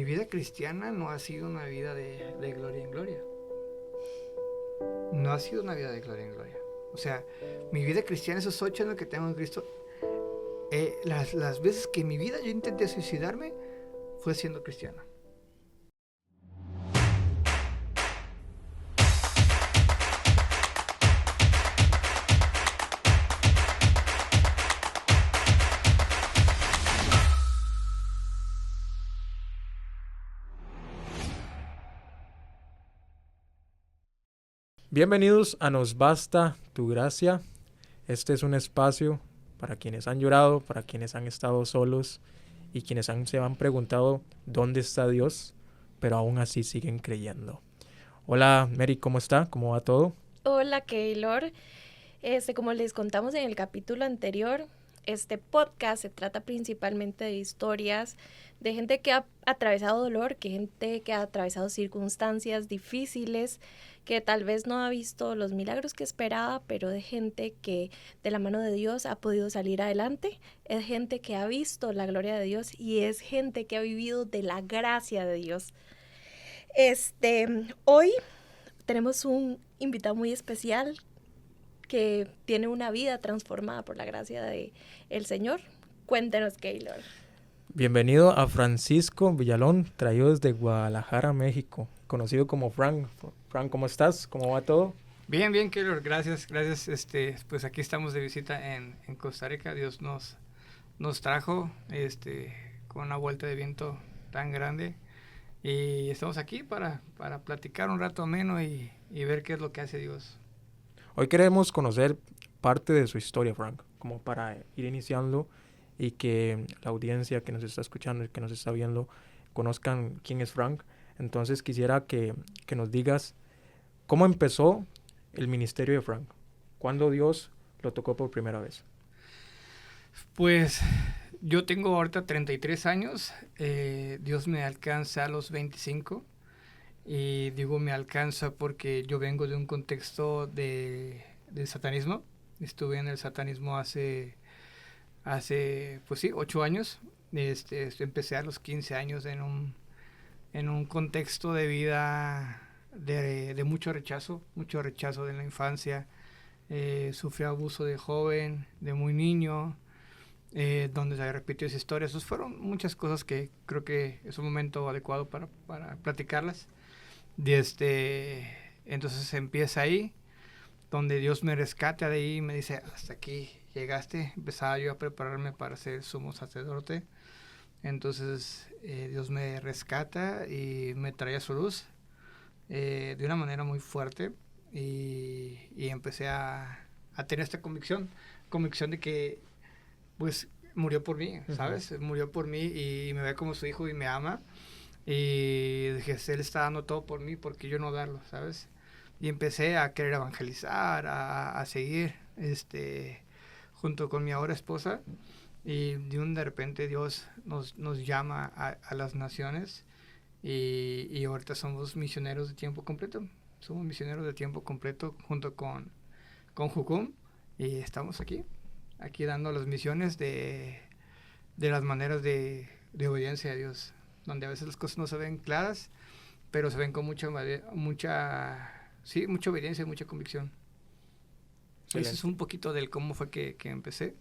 vida cristiana no ha sido una vida de gloria en gloria. No ha sido una vida de gloria en gloria. O sea, mi vida cristiana, esos 8 años que tengo en Cristo, las veces que en mi vida yo intenté suicidarme fue siendo cristiano. Bienvenidos a Nos Basta Tu Gracia. Este es un espacio para quienes han llorado, para quienes han estado solos y quienes se han preguntado dónde está Dios, pero aún así siguen creyendo. Hola Mary, ¿cómo está? ¿Cómo va todo? Hola Keylor, como les contamos en el capítulo anterior, este podcast se trata principalmente de historias de gente que ha atravesado dolor, gente que ha atravesado circunstancias difíciles, que tal vez no ha visto los milagros que esperaba, pero de gente que de la mano de Dios ha podido salir adelante, es gente que ha visto la gloria de Dios y es gente que ha vivido de la gracia de Dios. Hoy tenemos un invitado muy especial que tiene una vida transformada por la gracia de el Señor. Cuéntenos, Keylor. Bienvenido a Francisco Villalón, traído desde Guadalajara, México, conocido como Frank. Frank, ¿cómo estás? ¿Cómo va todo? Bien, Keylor, gracias. Pues aquí estamos de visita en Costa Rica. Dios nos trajo con una vuelta de viento tan grande. Y estamos aquí para platicar un rato ameno y ver qué es lo que hace Dios. Hoy queremos conocer parte de su historia, Frank, como para ir iniciando y que la audiencia que nos está escuchando y que nos está viendo conozcan quién es Frank. Entonces quisiera que nos digas cómo empezó el ministerio de Frank. ¿Cuándo Dios lo tocó por primera vez? Pues yo tengo ahorita 33 años, Dios me alcanza a los 25 y digo me alcanza porque yo vengo de un contexto de satanismo. Estuve en el satanismo hace pues sí, 8 años. Empecé a los 15 años en un contexto de vida de mucho rechazo de la infancia. Sufrí abuso de joven, de muy niño, donde se repitió esa historia. Esas fueron muchas cosas que creo que es un momento adecuado para platicarlas. Entonces empieza ahí, donde Dios me rescata de ahí y me dice, hasta aquí llegaste. Empezaba yo a prepararme para ser sumo sacerdote. Entonces Dios me rescata y me trae a su luz de una manera muy fuerte y empecé a tener esta convicción de que pues murió por mí, ¿sabes? Uh-huh. Murió por mí y me ve como su hijo y me ama. Y dije, él está dando todo por mí, porque yo no darlo, ¿sabes? Y empecé a querer evangelizar, a seguir, junto con mi ahora esposa. Y de repente Dios nos llama a las naciones y ahorita somos misioneros de tiempo completo. Somos misioneros de tiempo completo junto con Jucum y estamos aquí dando las misiones de las maneras de obediencia a Dios, donde a veces las cosas no se ven claras, pero se ven con mucha obediencia y mucha convicción. Eso es un poquito del cómo fue que empecé,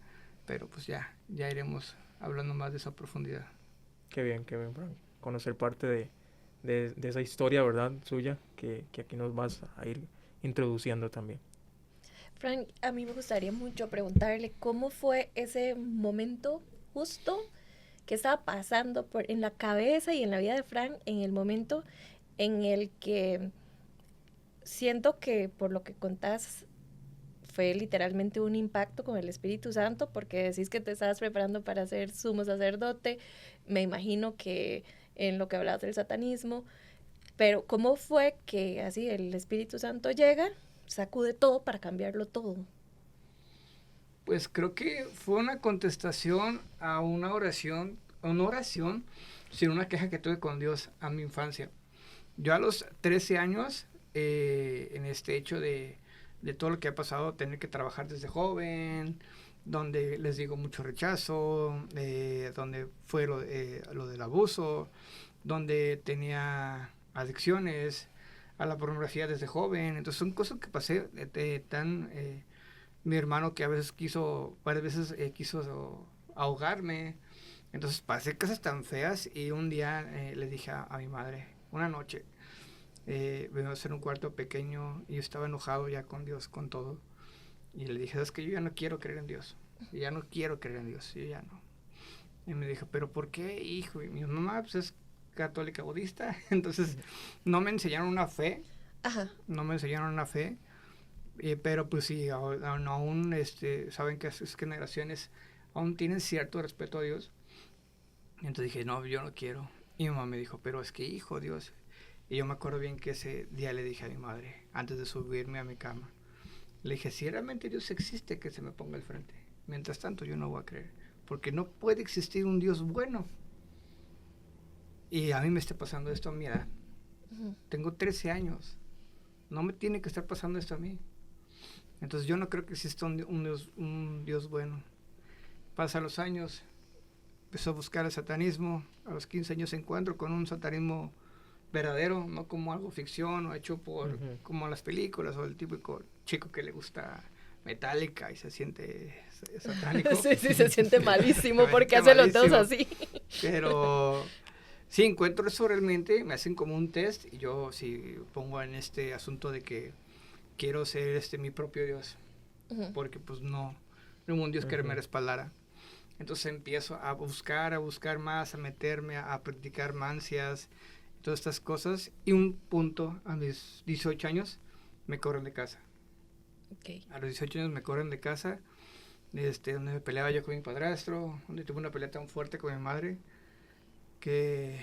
pero pues ya iremos hablando más de esa profundidad. Qué bien, Frank. Conocer parte de esa historia, ¿verdad? Suya, que aquí nos vas a ir introduciendo también. Frank, a mí me gustaría mucho preguntarle cómo fue ese momento justo que estaba pasando en la cabeza y en la vida de Frank en el momento en el que siento que por lo que contás fue literalmente un impacto con el Espíritu Santo, porque decís que te estabas preparando para ser sumo sacerdote, me imagino que en lo que hablabas del satanismo, pero ¿cómo fue que así el Espíritu Santo llega, sacude todo para cambiarlo todo? Pues creo que fue una contestación a una oración, sino una queja que tuve con Dios a mi infancia. Yo a los 13 años, en este hecho de todo lo que ha pasado, tener que trabajar desde joven, donde les digo mucho rechazo, donde fue lo del abuso, donde tenía adicciones a la pornografía desde joven. Entonces son cosas que pasé mi hermano que a veces varias veces quiso ahogarme. Entonces pasé cosas tan feas y un día le dije a mi madre, una noche, venimos a hacer un cuarto pequeño y yo estaba enojado ya con Dios, con todo. Y le dije, ¿sabes qué? Yo ya no quiero creer en Dios. Yo ya no quiero creer en Dios. Yo ya no. Y me dijo, ¿pero por qué, hijo? Y mi mamá pues, es católica budista, entonces no me enseñaron una fe. Ajá. No me enseñaron una fe. Pero pues sí, aún saben que sus generaciones aún tienen cierto respeto a Dios. Y entonces dije, no, yo no quiero. Y mi mamá me dijo, pero es que hijo, Dios. Y yo me acuerdo bien que ese día le dije a mi madre, antes de subirme a mi cama, le dije, si realmente Dios existe, que se me ponga al frente. Mientras tanto, yo no voy a creer. Porque no puede existir un Dios bueno. Y a mí me está pasando esto a mi edad. Tengo 13 años. No me tiene que estar pasando esto a mí. Entonces yo no creo que exista un Dios bueno. Pasan los años, empezó a buscar el satanismo. A los 15 años se encuentro con un satanismo verdadero, no como algo ficción o hecho por como las películas o el típico chico que le gusta Metallica y se siente satánico. Sí, se siente malísimo porque hace los dedos así. Pero sí encuentro eso realmente, me hacen como un test y yo sí pongo en este asunto de que quiero ser mi propio Dios, porque pues no hubo un Dios que me respaldara. Entonces empiezo a buscar más, a meterme, a practicar mancias, todas estas cosas, y un punto, a mis 18 años, me corren de casa. Okay. A los 18 años me corren de casa, donde me peleaba yo con mi padrastro, donde tuve una pelea tan fuerte con mi madre, que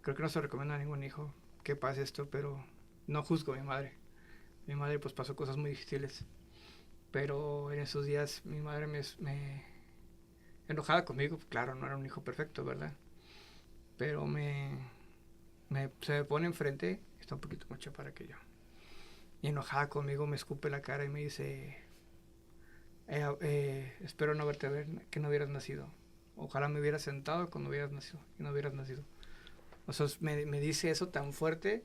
creo que no se lo recomiendo a ningún hijo que pase esto, pero no juzgo a mi madre. Mi madre pues pasó cosas muy difíciles, pero en esos días mi madre me enojada conmigo, claro, no era un hijo perfecto, ¿verdad? Pero se me pone enfrente, está un poquito más chaparra que yo, y enojada conmigo me escupe la cara y me dice, espero no verte ver, que no hubieras nacido. Ojalá me hubieras sentado cuando hubieras nacido, y no hubieras nacido. O sea, me dice eso tan fuerte,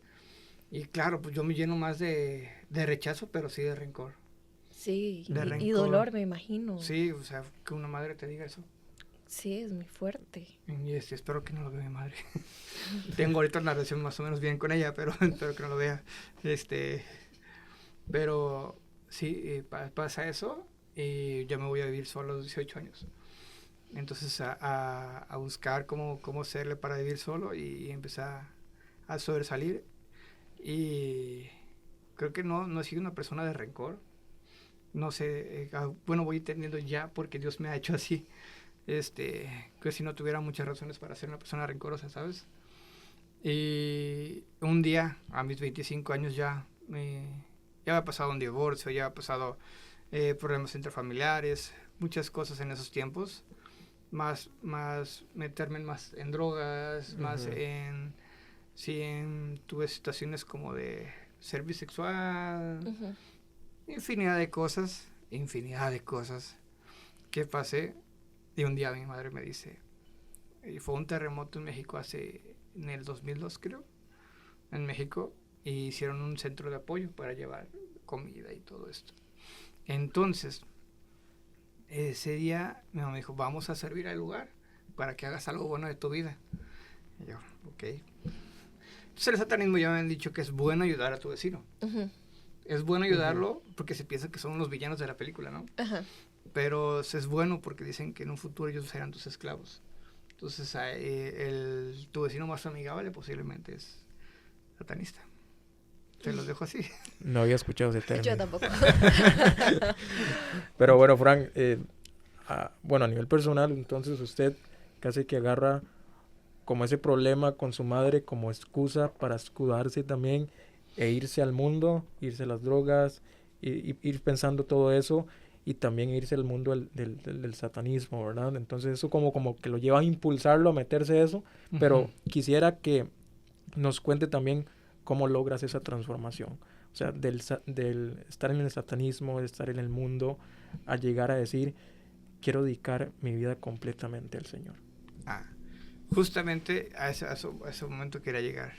y claro, pues yo me lleno más de rechazo, pero sí de rencor. Sí, de y dolor, me imagino. Sí, o sea, que una madre te diga eso. Sí, es muy fuerte. Y espero que no lo vea mi madre. Tengo ahorita una relación más o menos bien con ella, pero espero que no lo vea. Pero sí, pasa eso y ya me voy a vivir solo a los 18 años. Entonces a buscar cómo hacerle para vivir solo y empezar a sobresalir. Y creo que no he sido una persona de rencor. No sé, bueno, voy entendiendo ya porque Dios me ha hecho así. Que si no tuviera muchas razones para ser una persona rencorosa, ¿sabes? Y un día, a mis 25 años ya me ha pasado un divorcio, ya ha pasado problemas intrafamiliares, muchas cosas en esos tiempos, más meterme más en drogas, más tuve situaciones como de ser bisexual, infinidad de cosas que pasé. Y un día mi madre me dice, y fue un terremoto en México en el 2002 creo, en México, y hicieron un centro de apoyo para llevar comida y todo esto. Entonces, ese día mi mamá me dijo, vamos a servir al lugar para que hagas algo bueno de tu vida. Y yo, ok. Entonces el satanismo ya me han dicho que es bueno ayudar a tu vecino. Es bueno ayudarlo porque se piensa que son los villanos de la película, ¿no? Pero es bueno porque dicen que en un futuro ellos serán tus esclavos. Entonces tu vecino más amigable posiblemente es satanista. Se los dejo así. No había escuchado ese término. Yo tampoco. Pero bueno, Frank, bueno, a nivel personal, entonces usted casi que agarra como ese problema con su madre como excusa para escudarse también e irse al mundo, irse a las drogas, ir pensando todo eso y también irse al mundo del satanismo, ¿verdad? Entonces eso como que lo lleva a impulsarlo a meterse eso, pero quisiera que nos cuente también cómo logras esa transformación. O sea, del estar en el satanismo, de estar en el mundo, a llegar a decir, quiero dedicar mi vida completamente al Señor. justamente a ese momento quería llegar.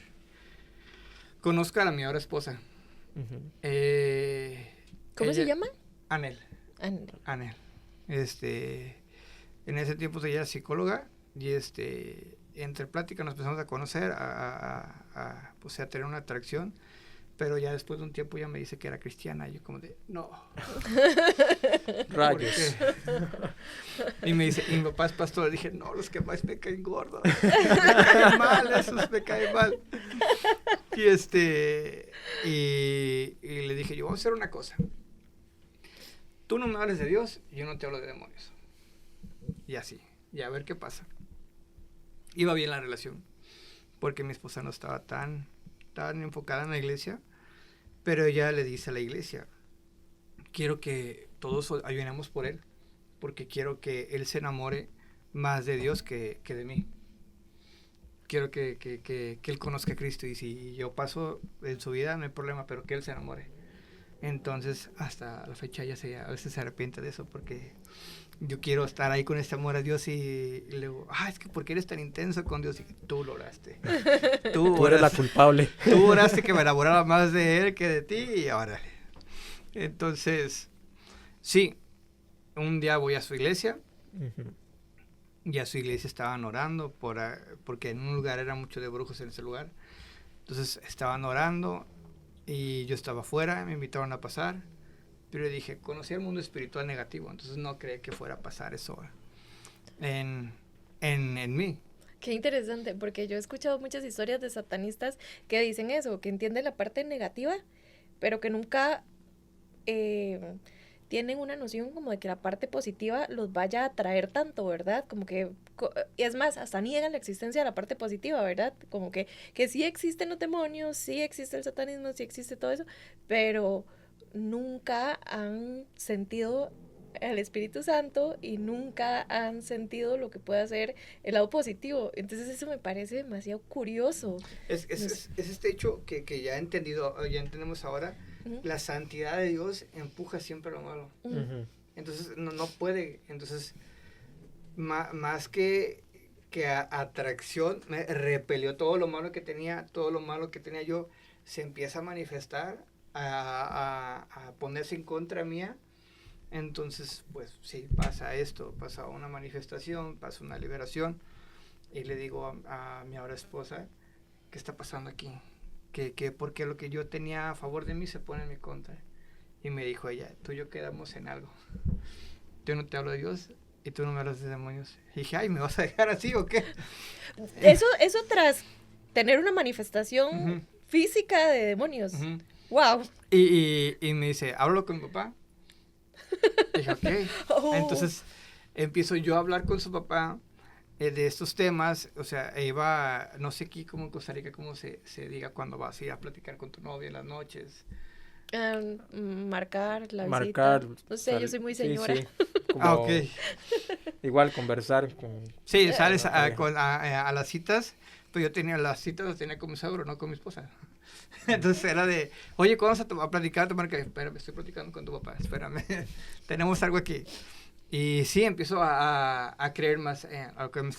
Conozco a mi ahora esposa. Ujú. ¿Cómo se llama? Anel. Anel. Anel. En ese tiempo ella era psicóloga y entre plática nos empezamos a conocer, pues, a tener una atracción, pero ya después de un tiempo ya me dice que era cristiana y yo como de, no. Rayos. Y me dice, y mi papá es pastor, y dije, no, los que más me caen gordos, me caen mal, esos me caen mal. Y le dije, yo vamos a hacer una cosa, tú no me hables de Dios y yo no te hablo de demonios. Y así, y a ver qué pasa. Iba bien la relación, porque mi esposa no estaba tan enfocada en la iglesia, pero ella le dice a la iglesia, quiero que todos ayunemos por él, porque quiero que él se enamore más de Dios que de mí. Quiero que él conozca a Cristo, y si yo paso en su vida no hay problema, pero que él se enamore. Entonces, hasta la fecha ella a veces se arrepiente de eso, porque yo quiero estar ahí con este amor a Dios, y le digo, es que ¿por qué eres tan intenso con Dios? Y tú lo oraste. Tú eres la culpable. Tú oraste que me enamorara más de él que de ti, y ahora. Entonces, sí, un día voy a su iglesia, Ujú. y a su iglesia estaban orando, porque en un lugar era mucho de brujos en ese lugar. Entonces estaban orando, y yo estaba afuera, me invitaron a pasar, pero dije, conocí el mundo espiritual negativo, entonces no creí que fuera a pasar eso en mí. Qué interesante, porque yo he escuchado muchas historias de satanistas que dicen eso, que entienden la parte negativa, pero que nunca tienen una noción como de que la parte positiva los vaya a atraer tanto, ¿verdad? Como que, es más, hasta niegan la existencia de la parte positiva, ¿verdad? Como que sí existen los demonios, sí existe el satanismo, sí existe todo eso, pero nunca han sentido el Espíritu Santo y nunca han sentido lo que puede hacer el lado positivo. Entonces eso me parece demasiado curioso. Es este hecho que ya entendemos ahora. Uh-huh. La santidad de Dios empuja siempre lo malo. Ujú. Entonces no puede. Entonces, más que atracción, me repelió todo lo malo que tenía yo, se empieza a manifestar, a ponerse en contra mía. Entonces, pues sí, pasa esto, pasa una manifestación, pasa una liberación, y le digo a mi ahora esposa, ¿qué está pasando aquí? Que porque lo que yo tenía a favor de mí se pone en mi contra. Y me dijo ella, tú y yo quedamos en algo. Yo no te hablo de Dios y tú no me hablas de demonios. Y dije, ¿me vas a dejar así o qué? Eso tras tener una manifestación Uh-huh. física de demonios. Uh-huh. Wow. Y me dice, ¿hablo con mi papá? Y dije, ok. Oh. Entonces empiezo yo a hablar con su papá de estos temas. O sea, iba, no sé aquí como en Costa Rica cómo se diga cuando vas a ir a platicar con tu novia en las noches. Marcar la Marcar, visita. No sé, yo soy muy señora. Sí, sí. Como, Ok. igual conversar con... Sí, sales a las citas, pero yo tenía las citas, las tenía con mi suegro, no con mi esposa. Entonces era de, oye, ¿cuándo vas a platicar? Tomar que, espérame, estoy platicando con tu papá, espérame, tenemos algo aquí. Y sí, empiezo a creer más, a lo que me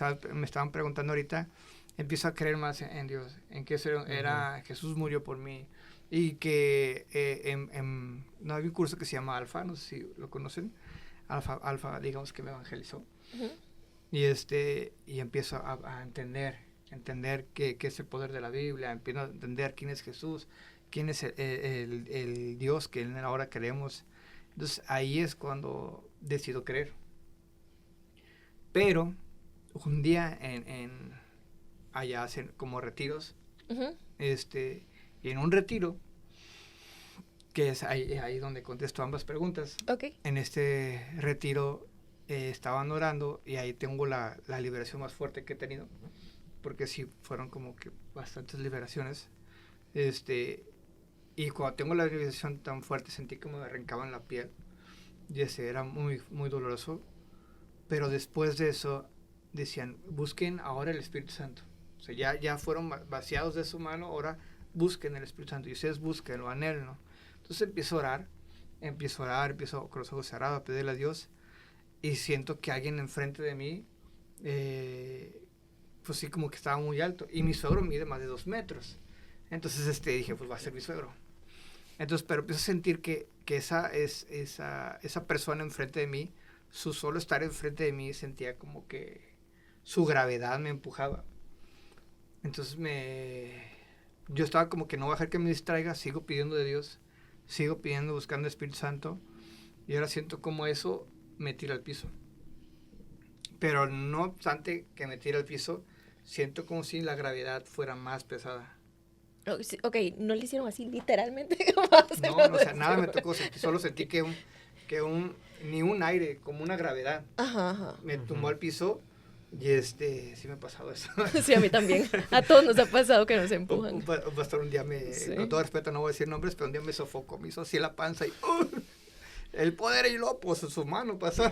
estaban preguntando ahorita, empiezo a creer más en Dios, en que eso era, Jesús murió por mí. Y que no hay un curso que se llama Alfa, no sé si lo conocen. Alfa, digamos que me evangelizó. Uh-huh. Y empiezo a entender qué es el poder de la Biblia, empiezo a entender quién es Jesús, quién es el Dios que ahora creemos. Entonces ahí es cuando decido creer. Pero un día allá hacen como retiros, Uh-huh. y en un retiro, que es ahí donde contesto ambas preguntas. Okay. En este retiro estaban orando, y ahí tengo la liberación más fuerte que he tenido, porque sí, fueron como que bastantes liberaciones. Y cuando tengo la liberación tan fuerte, sentí como me arrancaban la piel, y era muy, muy doloroso. Pero después de eso, decían, busquen ahora el Espíritu Santo. O sea, ya fueron vaciados de su mano, ahora busquen el Espíritu Santo, y ustedes búsquenlo, anhélenlo. Entonces empiezo a orar, empiezo con los ojos cerrados a pedirle a Dios, y siento que alguien enfrente de mí pues sí, como que estaba muy alto. Y mi suegro mide más de 2 metros. Entonces dije, pues va a ser mi suegro. Entonces, pero empiezo a sentir que esa persona enfrente de mí, su solo estar enfrente de mí, sentía como que su gravedad me empujaba. Entonces yo estaba como que no voy a dejar que me distraiga, sigo pidiendo de Dios, sigo pidiendo, buscando el Espíritu Santo, y ahora siento como eso me tira al piso. Pero no obstante que me tira al piso, siento como si la gravedad fuera más pesada. Ok, no le hicieron así literalmente. No, o sea, nada me tocó, solo sentí que ni un aire, como una gravedad, Ajá. me tumbó al piso. Y sí me ha pasado eso. Sí, a mí también. A todos nos ha pasado que nos empujan. Un pastor un día Sí. con todo respeto no voy a decir nombres, pero un día me sofocó, me hizo así la panza y el poder y lo pues su mano pasó.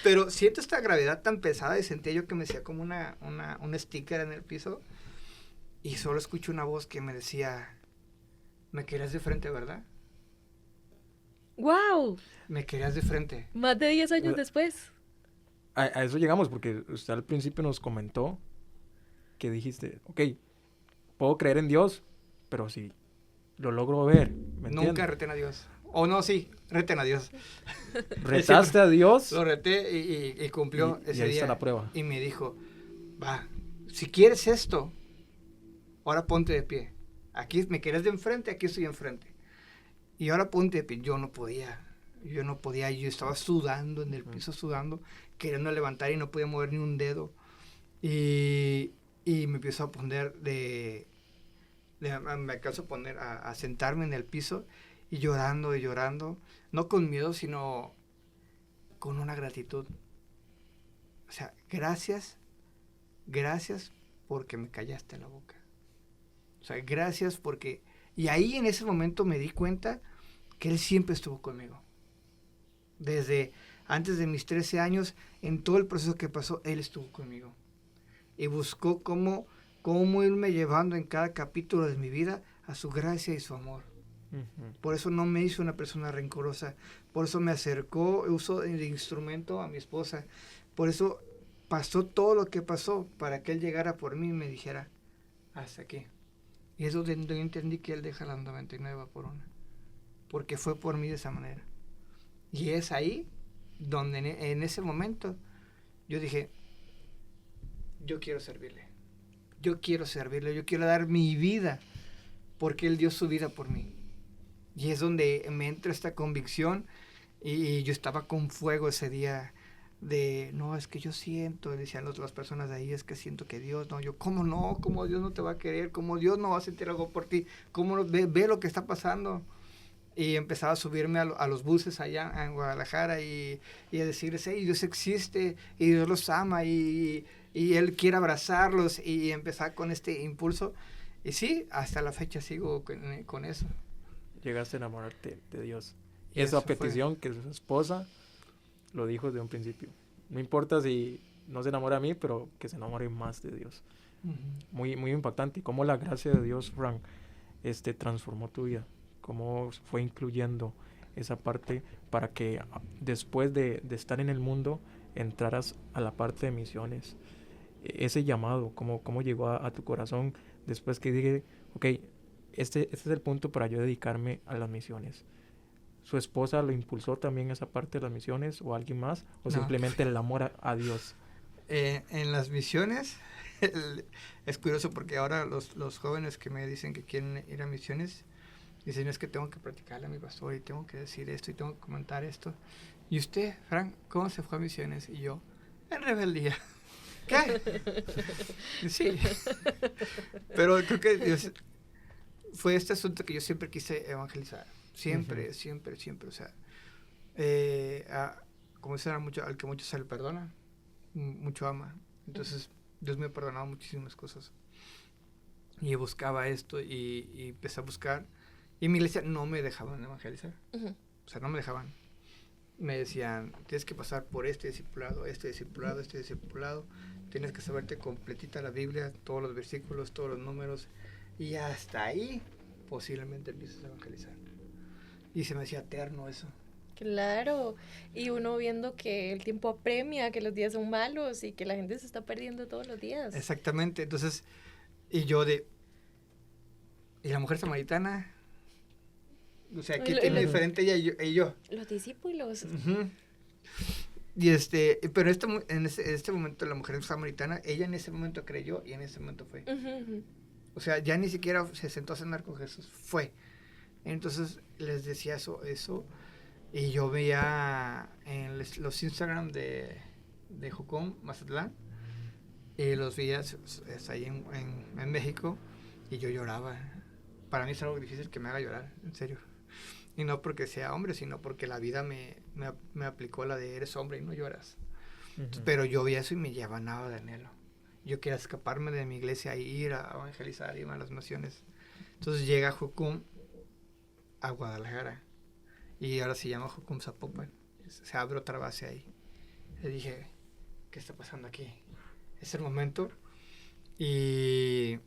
Pero siento esta gravedad tan pesada y sentía yo que me hacía como un sticker en el piso, y solo escucho una voz que me decía, me querías de frente, ¿verdad? ¡Wow! Me querías de frente. Más de 10 años después. A eso llegamos porque usted al principio nos comentó que dijiste, ok, puedo creer en Dios, pero si lo logro ver, ¿me entiende? Nunca reten a Dios. O no, sí, reten a Dios. Retaste a Dios. Lo reté y cumplió y ese ahí día. está la prueba. Y me dijo, va, si quieres esto, ahora ponte de pie. Aquí me quieres de enfrente, aquí estoy enfrente. Y ahora ponte de pie. Yo no podía, yo estaba sudando en el piso, sudando, queriendo levantar y no podía mover ni un dedo. Y me empiezo a poner me alcanzo a poner a sentarme en el piso y llorando, no con miedo, sino con una gratitud. O sea, gracias porque me callaste la boca. O sea, gracias porque... Y ahí en ese momento me di cuenta que Él siempre estuvo conmigo. Desde antes de mis 13 años, en todo el proceso que pasó, Él estuvo conmigo. Y buscó cómo irme llevando en cada capítulo de mi vida a su gracia y su amor. Por eso no me hizo una persona rencorosa. Por eso me acercó, usó de instrumento a mi esposa. Por eso pasó todo lo que pasó para que Él llegara por mí y me dijera, hasta aquí. Y es donde yo entendí que Él deja las 99 por una. Porque fue por mí de esa manera. Y es ahí donde en ese momento yo dije, yo quiero servirle. Yo quiero dar mi vida porque Él dio su vida por mí. Y es donde me entra esta convicción y yo estaba con fuego ese día de, no, es que yo siento, decían otras personas de ahí, es que siento que Dios, no, yo, ¿cómo no? ¿Cómo Dios no te va a querer? ¿Cómo Dios no va a sentir algo por ti? ¿Cómo no? Ve lo que está pasando? Y empezaba a subirme a los buses allá en Guadalajara y a decirles, hey, Dios existe y Dios los ama y Él quiere abrazarlos, y empezar con este impulso. Y sí, hasta la fecha sigo con eso. Llegaste a enamorarte de Dios. Y esa eso petición que su esposa lo dijo desde un principio. No importa si no se enamora a mí, pero que se enamore más de Dios. Muy, muy impactante. Cómo la gracia de Dios, Frank, transformó tu vida. Cómo fue incluyendo esa parte para que después de estar en el mundo entraras a la parte de misiones. Ese llamado, cómo llegó a tu corazón después que dije, ok, este es el punto para yo dedicarme a las misiones. ¿Su esposa lo impulsó también esa parte de las misiones o alguien más? ¿O No. simplemente el amor a Dios? En las misiones, es curioso porque ahora los jóvenes que me dicen que quieren ir a misiones, dicen, es que tengo que practicarle a mi pastor y tengo que decir esto y tengo que comentar esto. ¿Y usted, Frank, cómo se fue a misiones? Y yo, en rebeldía. ¿Qué? Sí. Pero creo que Dios, fue este asunto que yo siempre quise evangelizar. Siempre. O sea, como dicen, al que mucho se le perdona, mucho ama. Entonces, Dios me ha perdonado muchísimas cosas. Y buscaba esto y empecé a buscar. Y mi iglesia no me dejaban evangelizar. O sea, no me dejaban. Me decían, tienes que pasar por este discipulado. Tienes que saberte completita la Biblia, todos los versículos, todos los números. Y hasta ahí posiblemente empieces a evangelizar. Y se me hacía eterno eso. Claro, y uno viendo que el tiempo apremia, que los días son malos y que la gente se está perdiendo todos los días. Exactamente, entonces, y la mujer samaritana, o sea, ¿qué tiene diferente ella y yo? Los discípulos. Uh-huh. Y pero en este momento la mujer samaritana, ella en ese momento creyó y en ese momento fue. Uh-huh. O sea, ya ni siquiera se sentó a cenar con Jesús, fue. Entonces les decía eso, y yo veía en los Instagram de Jocón, Mazatlán, y los veía ahí en México, y yo lloraba. Para mí es algo difícil que me haga llorar, en serio. Y no porque sea hombre, sino porque la vida me aplicó la de eres hombre y no lloras. Uh-huh. Pero yo vi eso y me llevaba de anhelo. Yo quería escaparme de mi iglesia e ir a evangelizar, irme a las naciones. Entonces llega Jocum a Guadalajara. Y ahora se llama Jocum Zapopan. Se abre otra base ahí. Le dije, ¿qué está pasando aquí? Es el momento. Y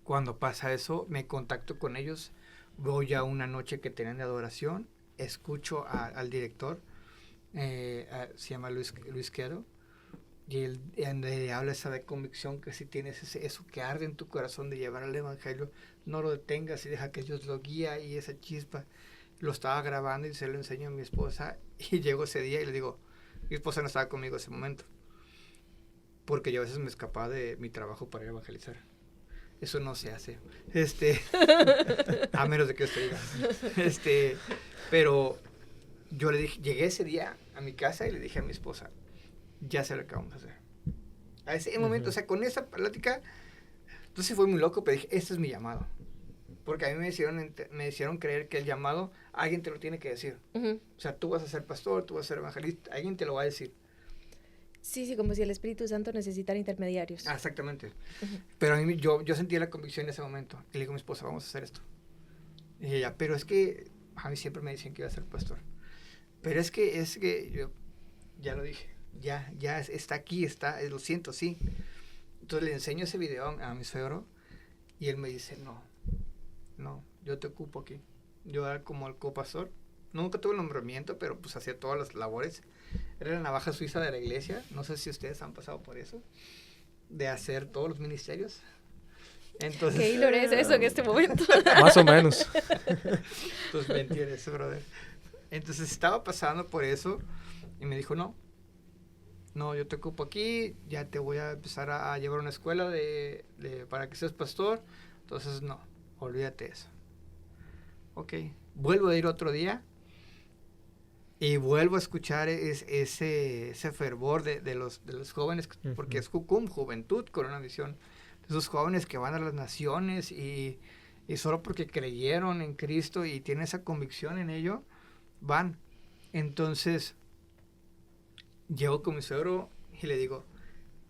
cuando pasa eso, me contacto con ellos. Voy a una noche que tenían de adoración. Escucho al director. Se llama Luis Quedo. Y él habla esa de convicción, que si tienes eso que arde en tu corazón de llevar el evangelio, no lo detengas y deja que Dios lo guía. Y esa chispa, lo estaba grabando y se lo enseño a mi esposa. Y llegó ese día y le digo, mi esposa no estaba conmigo en ese momento, porque yo a veces me escapaba de mi trabajo para ir a evangelizar. Eso no se hace, a menos de que usted diga. Pero yo le dije, llegué ese día a mi casa y le dije a mi esposa, ya sé lo que vamos a hacer. A ese momento, o sea, con esa plática, entonces fue muy loco, pero dije, este es mi llamado. Porque a mí me hicieron creer que el llamado, alguien te lo tiene que decir. Uh-huh. O sea, tú vas a ser pastor, tú vas a ser evangelista, alguien te lo va a decir. Sí, como si el Espíritu Santo necesitara intermediarios. Ah, exactamente. Uh-huh. Pero a mí, yo sentía la convicción en ese momento. Y le digo a mi esposa, vamos a hacer esto. Y ella, pero es que a mí siempre me decían que iba a ser pastor. Pero es que yo ya lo dije. Ya está aquí, lo siento, sí. Entonces le enseño ese video a mi suegro y él me dice, no, yo te ocupo aquí. Yo era como el copastor. Nunca tuve el nombramiento, pero pues hacía todas las labores. Era la navaja suiza de la iglesia. No sé si ustedes han pasado por eso, de hacer todos los ministerios. Entonces, ¿qué Hilor es eso en este momento? Más o menos. Pues me entiendes, brother. Entonces estaba pasando por eso y me dijo, no, yo te ocupo aquí, ya te voy a empezar a llevar a una escuela para que seas pastor. Entonces, no, olvídate de eso. Ok, vuelvo a ir otro día y vuelvo a escuchar ese fervor de los jóvenes, porque es juventud con una visión. Esos jóvenes que van a las naciones y solo porque creyeron en Cristo y tienen esa convicción en ello, van. Entonces, llego con mi suegro y le digo,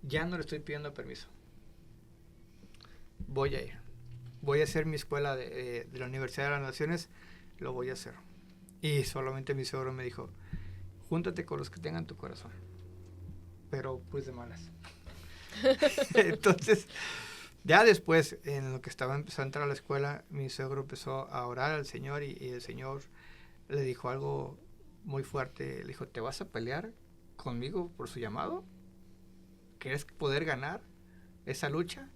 ya no le estoy pidiendo permiso. Voy a ir. Voy a hacer mi escuela de la Universidad de las Naciones, lo voy a hacer. Y solamente mi suegro me dijo, júntate con los que tengan tu corazón. Pero pues de malas. Entonces, ya después, en lo que estaba empezando a entrar a la escuela, mi suegro empezó a orar al Señor y el Señor le dijo algo muy fuerte. Le dijo, ¿te vas a pelear conmigo por su llamado? ¿Quieres poder ganar esa lucha?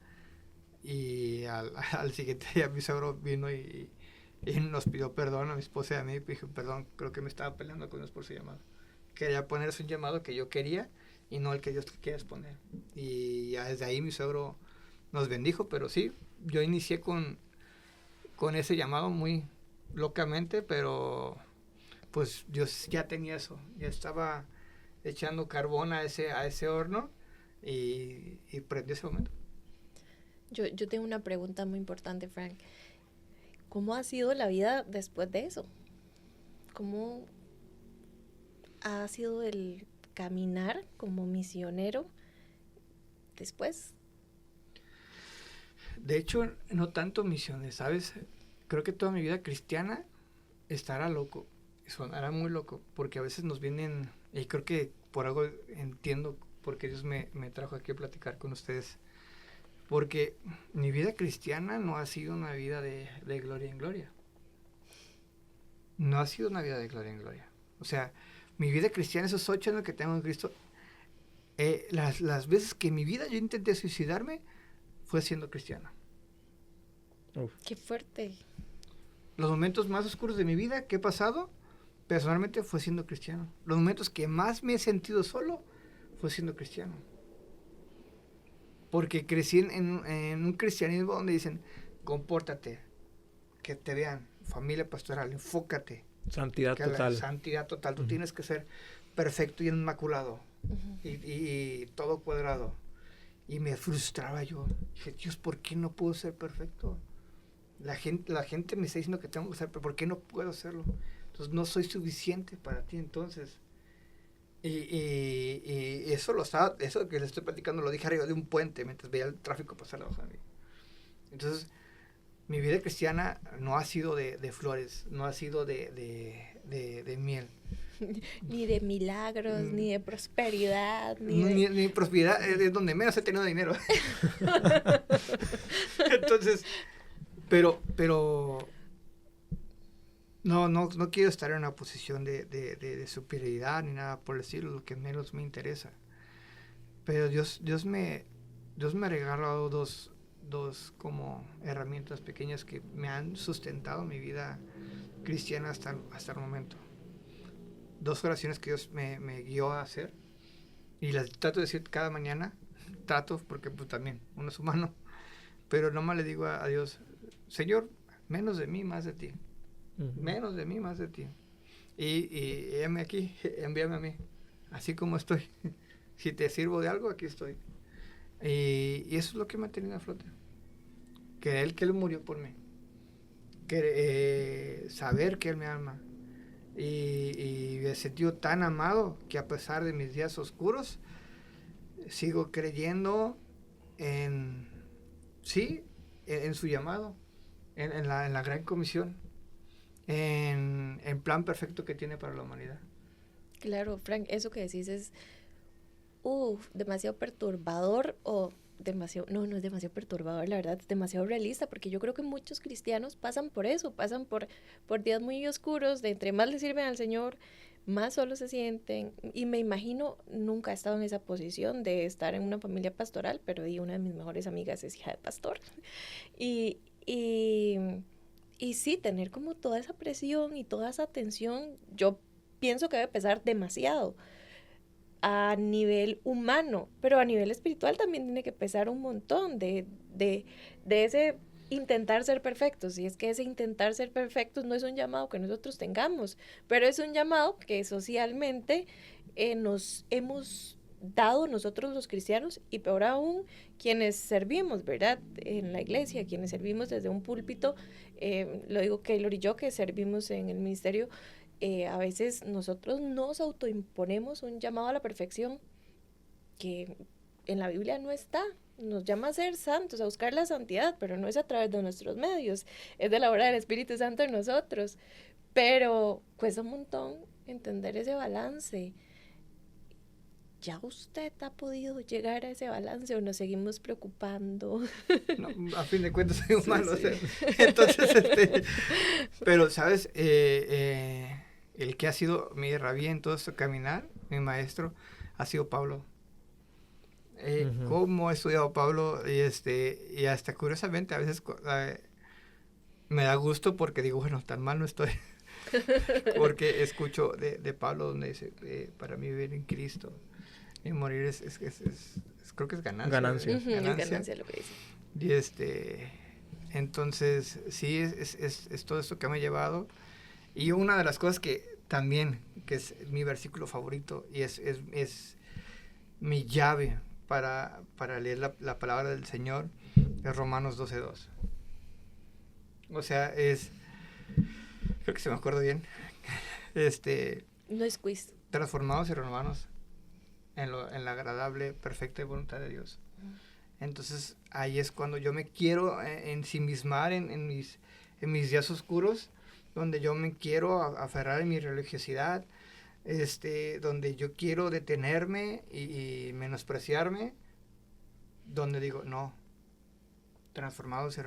Y al siguiente día mi suegro vino y nos pidió perdón a mi esposa y a mí. Y dije, perdón, creo que me estaba peleando con Dios por su llamado. Quería ponerse un llamado que yo quería y no el que Dios quiere exponer. Y ya desde ahí mi suegro nos bendijo, pero sí, yo inicié con ese llamado muy locamente, pero pues Dios ya tenía eso, ya estaba echando carbón a ese horno y prendió ese momento. Yo tengo una pregunta muy importante, Frank. ¿Cómo ha sido la vida después de eso? ¿Cómo ha sido el caminar como misionero después? De hecho, no tanto misiones, ¿sabes? Creo que toda mi vida cristiana estará loco, sonará muy loco, porque a veces nos vienen, y creo que por algo entiendo por qué Dios me trajo aquí a platicar con ustedes, porque mi vida cristiana no ha sido una vida de gloria en gloria. No ha sido una vida de gloria en gloria. O sea, mi vida cristiana, esos 8 años que tengo en Cristo, las veces que en mi vida yo intenté suicidarme, fue siendo cristiano. Uf. Qué fuerte. Los momentos más oscuros de mi vida que he pasado, personalmente, fue siendo cristiano. Los momentos que más me he sentido solo, fue siendo cristiano. Porque crecí en un cristianismo donde dicen, compórtate, que te vean, familia pastoral, enfócate. Santidad que total. Santidad total. Tú Ujú. tienes que ser perfecto y inmaculado. Ujú. Y todo cuadrado. Y me frustraba yo. Dije, Dios, ¿por qué no puedo ser perfecto? La gente me está diciendo que tengo que ser perfecto. ¿Por qué no puedo hacerlo? Entonces no soy suficiente para ti. Entonces, y eso que le estoy platicando, lo dije arriba de un puente mientras veía el tráfico pasar abajo de mí. Entonces, mi vida cristiana no ha sido de flores, no ha sido de miel. Ni de milagros, ni de prosperidad, Ni prosperidad, es donde menos he tenido dinero. Entonces, pero no quiero estar en una posición de superioridad ni nada por decirlo, lo que menos me interesa. Pero Dios me ha regalado dos como herramientas pequeñas que me han sustentado mi vida cristiana hasta el momento. 2 oraciones que Dios me guió a hacer y las trato de decir cada mañana. Porque pues también uno es humano, pero nomás le digo a Dios, Señor, menos de mí, más de ti. Ujú. Menos de mí, más de ti. Y heme aquí, envíame a mí, así como estoy. Si te sirvo de algo, aquí estoy. Y eso es lo que me ha tenido a flote. Que Él murió por mí. Saber que Él me ama. Y me he sentido tan amado que a pesar de mis días oscuros, sigo creyendo en su llamado, en la gran comisión, en el plan perfecto que tiene para la humanidad. Claro, Frank, eso que decís es demasiado perturbador o demasiado, no es demasiado perturbador, la verdad, es demasiado realista, porque yo creo que muchos cristianos pasan por eso, pasan por días muy oscuros, de entre más le sirven al Señor, más solos se sienten, y me imagino, nunca he estado en esa posición de estar en una familia pastoral, pero una de mis mejores amigas es hija de pastor, y, y, y sí, tener como toda esa presión y toda esa tensión, yo pienso que debe pesar demasiado a nivel humano, pero a nivel espiritual también tiene que pesar un montón de ese intentar ser perfectos. Y es que ese intentar ser perfectos no es un llamado que nosotros tengamos, pero es un llamado que socialmente nos hemos dado nosotros los cristianos y peor aún quienes servimos, ¿verdad? En la iglesia, quienes servimos desde un púlpito, lo digo Keylor y yo que servimos en el ministerio, a veces nosotros nos autoimponemos un llamado a la perfección que en la Biblia no está. Nos llama a ser santos, a buscar la santidad, pero no es a través de nuestros medios, es de la obra del Espíritu Santo en nosotros. Pero cuesta un montón entender ese balance. ¿Ya usted ha podido llegar a ese balance o nos seguimos preocupando? No, a fin de cuentas soy humano. Sí, sí. O sea, entonces, pero, ¿sabes? El que ha sido mi rabí en todo este caminar, mi maestro, ha sido Pablo. Ujú. Cómo he estudiado Pablo y hasta curiosamente a veces me da gusto porque digo, bueno, tan mal no estoy. Porque escucho de Pablo donde dice, para mí vivir en Cristo y morir creo que es ganancia. Ganancia. Es ganancia lo que dice. Y entonces sí, es todo esto que me ha llevado. Y una de las cosas que también, que es mi versículo favorito y es mi llave para leer la palabra del Señor, es Romanos 12:2. O sea, creo que se me acuerdo bien, No es quiz. transformados y renovados en la agradable, perfecta voluntad de Dios. Entonces ahí es cuando yo me quiero ensimismar en mis días oscuros, donde yo me quiero aferrar en mi religiosidad, donde yo quiero detenerme y menospreciarme, donde digo, no, transformados y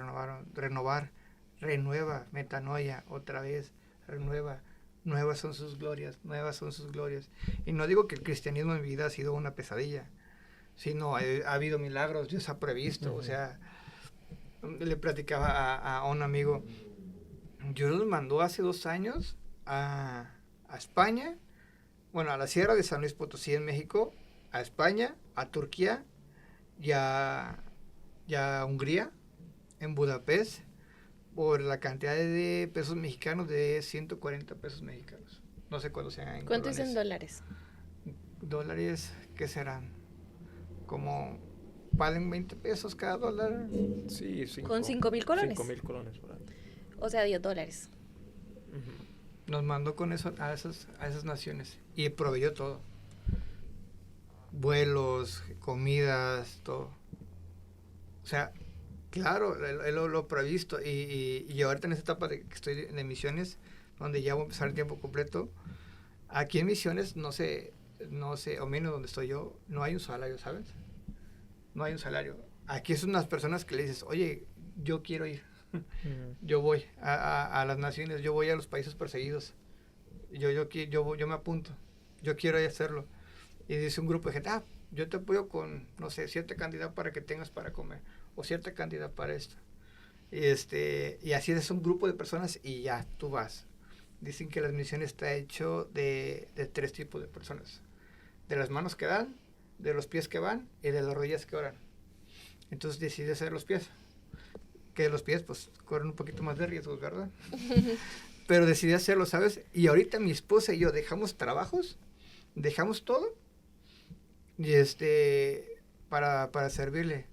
renueva, metanoia, otra vez, renueva, nuevas son sus glorias, nuevas son sus glorias. Y no digo que el cristianismo en mi vida ha sido una pesadilla, sino ha habido milagros, Dios ha previsto, o sea, le platicaba a un amigo, Dios nos mandó hace 2 años a España, bueno, a la Sierra de San Luis Potosí en México, a España, a Turquía y a Hungría, en Budapest, por la cantidad de pesos mexicanos de 140 pesos mexicanos. No sé cuánto sean en ¿Cuánto es colones. en dólares? Dólares, ¿qué serán? Como valen 20 pesos cada dólar. Sí, ¿Con 5,000 colones? 5,000 colones por ahí. O sea, $10. Nos mandó con eso a esas naciones y proveyó todo. Vuelos, comidas, todo. O sea, claro, él lo ha previsto. Y ahorita en esta etapa de que estoy de misiones, donde ya voy a empezar el tiempo completo, aquí en misiones no sé, o menos donde estoy yo, no hay un salario, ¿sabes? No hay un salario. Aquí son unas personas que le dices, oye, yo quiero ir. Yo voy a las naciones, yo voy a los países perseguidos. Yo me apunto. Yo quiero hacerlo. Y dice un grupo de gente, yo te apoyo con, no sé, cierta cantidad para que tengas para comer. O cierta cantidad para esto. Y así es un grupo de personas y ya, tú vas. Dicen que las misiones está hecho de 3 tipos de personas. De las manos que dan, de los pies que van y de las rodillas que oran. Entonces decidí hacer los pies. Que los pies pues corren un poquito más de riesgos, ¿verdad? Pero decidí hacerlo, ¿sabes? Y ahorita mi esposa y yo dejamos trabajos, dejamos todo y para servirle.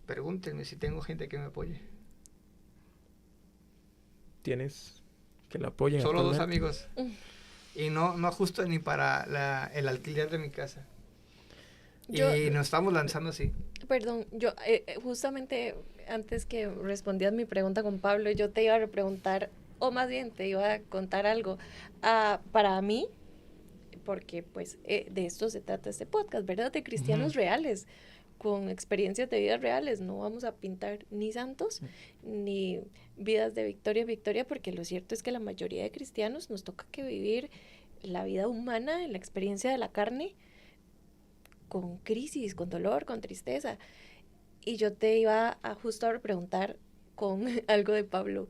Pregúntenme si tengo gente que me apoye. ¿Tienes que la apoyen? Solo 2 amigos. Y no ajusto ni para el alquiler de mi casa. Y nos estamos lanzando así. Perdón, yo justamente antes que respondías mi pregunta con Pablo, yo te iba a preguntar, o más bien te iba a contar algo. Para mí, porque pues de esto se trata este podcast, ¿verdad? De cristianos reales, con experiencias de vidas reales. No vamos a pintar ni santos, ni vidas de victoria, porque lo cierto es que la mayoría de cristianos nos toca que vivir la vida humana, en la experiencia de la carne, con crisis, con dolor, con tristeza. Y yo te iba a justo a preguntar con algo de Pablo.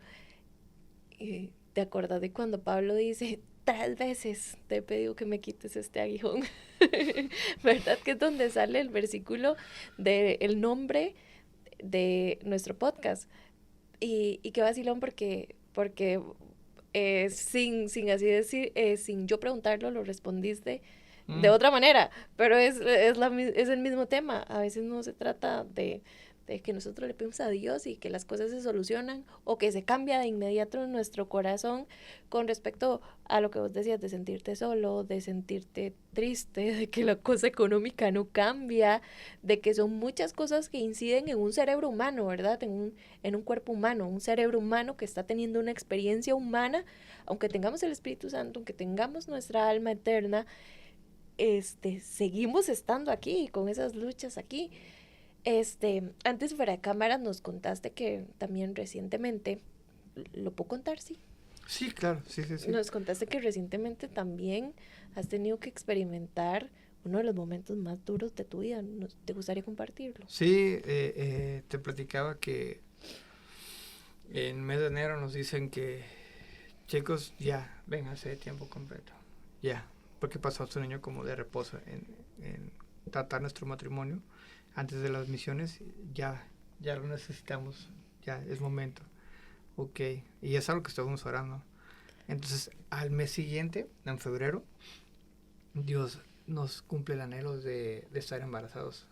¿Te acuerdas de cuando Pablo dice, 3 veces te he pedido que me quites este aguijón? ¿Verdad? Que es donde sale el versículo del nombre de nuestro podcast. Y qué vacilón porque sin así decir, sin yo preguntarlo, lo respondiste de otra manera, pero es el mismo tema. A veces no se trata de que nosotros le pedimos a Dios y que las cosas se solucionan o que se cambia de inmediato en nuestro corazón con respecto a lo que vos decías de sentirte solo, de sentirte triste, de que la cosa económica no cambia, de que son muchas cosas que inciden en un cerebro humano, ¿verdad? En un cuerpo humano, un cerebro humano que está teniendo una experiencia humana, aunque tengamos el Espíritu Santo, aunque tengamos nuestra alma eterna, seguimos estando aquí, con esas luchas aquí. Antes fuera de cámara nos contaste que también recientemente, ¿lo puedo contar? Sí. Sí, claro, sí. Nos contaste que recientemente también has tenido que experimentar uno de los momentos más duros de tu vida. ¿Te gustaría compartirlo? Sí, te platicaba que en mes de enero nos dicen que, chicos, ya, vénganse de tiempo completo, ya. Porque pasó un año como de reposo en tratar nuestro matrimonio antes de las misiones. Ya lo necesitamos, ya es momento. Ok, y es algo que estamos orando. Entonces, al mes siguiente, en febrero, Dios nos cumple el anhelo de estar embarazados.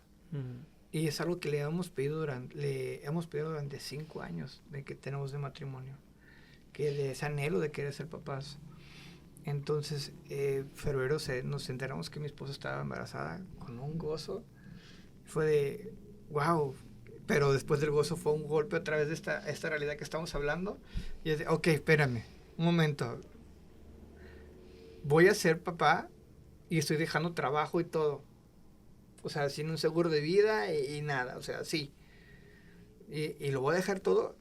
Y es algo que le hemos pedido durante 5 años de que tenemos de matrimonio, que de ese anhelo de querer ser papás. Entonces, febrero nos enteramos que mi esposa estaba embarazada con un gozo. Fue de, wow, pero después del gozo fue un golpe a través de esta realidad que estamos hablando. Y es de, ok, espérame, un momento. Voy a ser papá y estoy dejando trabajo y todo. O sea, sin un seguro de vida y nada, o sea, sí. Y lo voy a dejar todo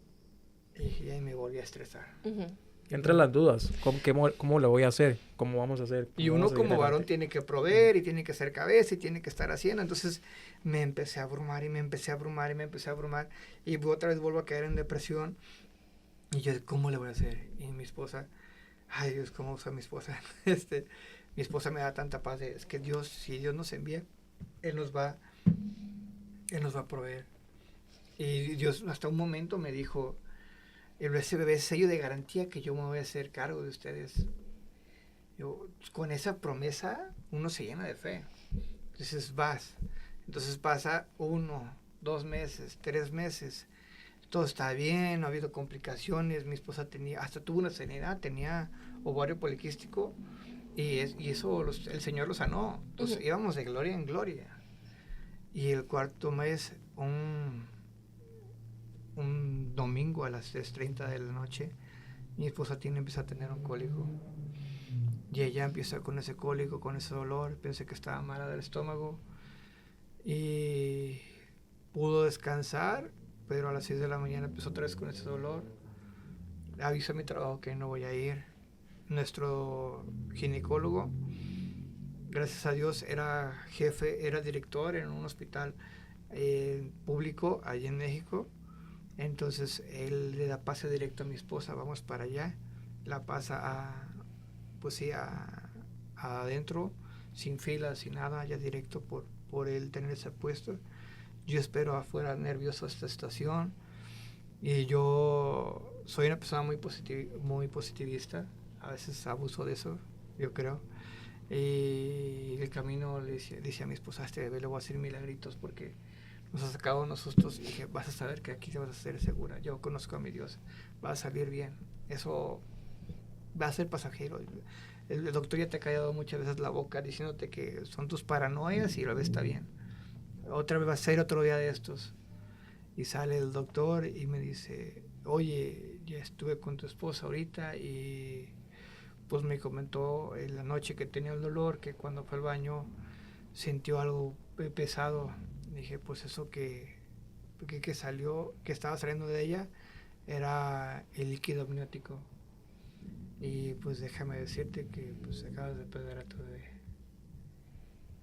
y ahí me volví a estresar. Entran las dudas. ¿Cómo lo voy a hacer? ¿Cómo vamos a hacer? Y uno como varón tiene que proveer y tiene que ser cabeza y tiene que estar haciendo. Entonces me empecé a abrumar y me empecé a abrumar y me empecé a abrumar. Y otra vez vuelvo a caer en depresión. Y yo, ¿cómo le voy a hacer? Y mi esposa, ay Dios, ¿cómo usa mi esposa? Mi esposa me da tanta paz. Es que Dios, si Dios nos envía, Él nos va a proveer. Y Dios hasta un momento me dijo, ese bebé es sello de garantía que yo me voy a hacer cargo de ustedes. Yo, con esa promesa uno se llena de fe. Entonces vas. Entonces pasa 1, 2 meses, 3 meses. Todo está bien, no ha habido complicaciones. Mi esposa hasta tuvo una sanidad, tenía ovario poliquístico y eso el Señor lo sanó. Entonces íbamos de gloria en gloria. Y el cuarto mes, un domingo a las 3:30 de la noche, mi esposa empieza a tener un cólico. Y ella empieza con ese cólico, con ese dolor. Pensé que estaba mala del estómago. Y pudo descansar, pero a las 6 de la mañana empezó otra vez con ese dolor. Aviso a mi trabajo que no voy a ir. Nuestro ginecólogo, gracias a Dios, era director en un hospital público allá en México. Entonces él le da pase directo a mi esposa, vamos para allá, la pasa adentro, sin fila, sin nada, ya directo por él tener ese puesto. Yo espero afuera nervioso esta estación y yo soy una persona muy positivista, a veces abuso de eso, yo creo. Y el camino le decía a mi esposa, este bebé le voy a hacer milagritos porque nos ha sacado unos sustos. Y dije, vas a saber que aquí te vas a ser segura. Yo conozco a mi Dios. Va a salir bien. Eso va a ser pasajero. El doctor ya te ha callado muchas veces la boca diciéndote que son tus paranoias y la vez está bien. Otra vez va a ser otro día de estos. Y sale el doctor y me dice, oye, ya estuve con tu esposa ahorita y pues me comentó en la noche que tenía el dolor, que cuando fue al baño sintió algo pesado. Dije, pues eso que salió, que estaba saliendo de ella, era el líquido amniótico. Y pues déjame decirte que pues acabas de perder a tu bebé.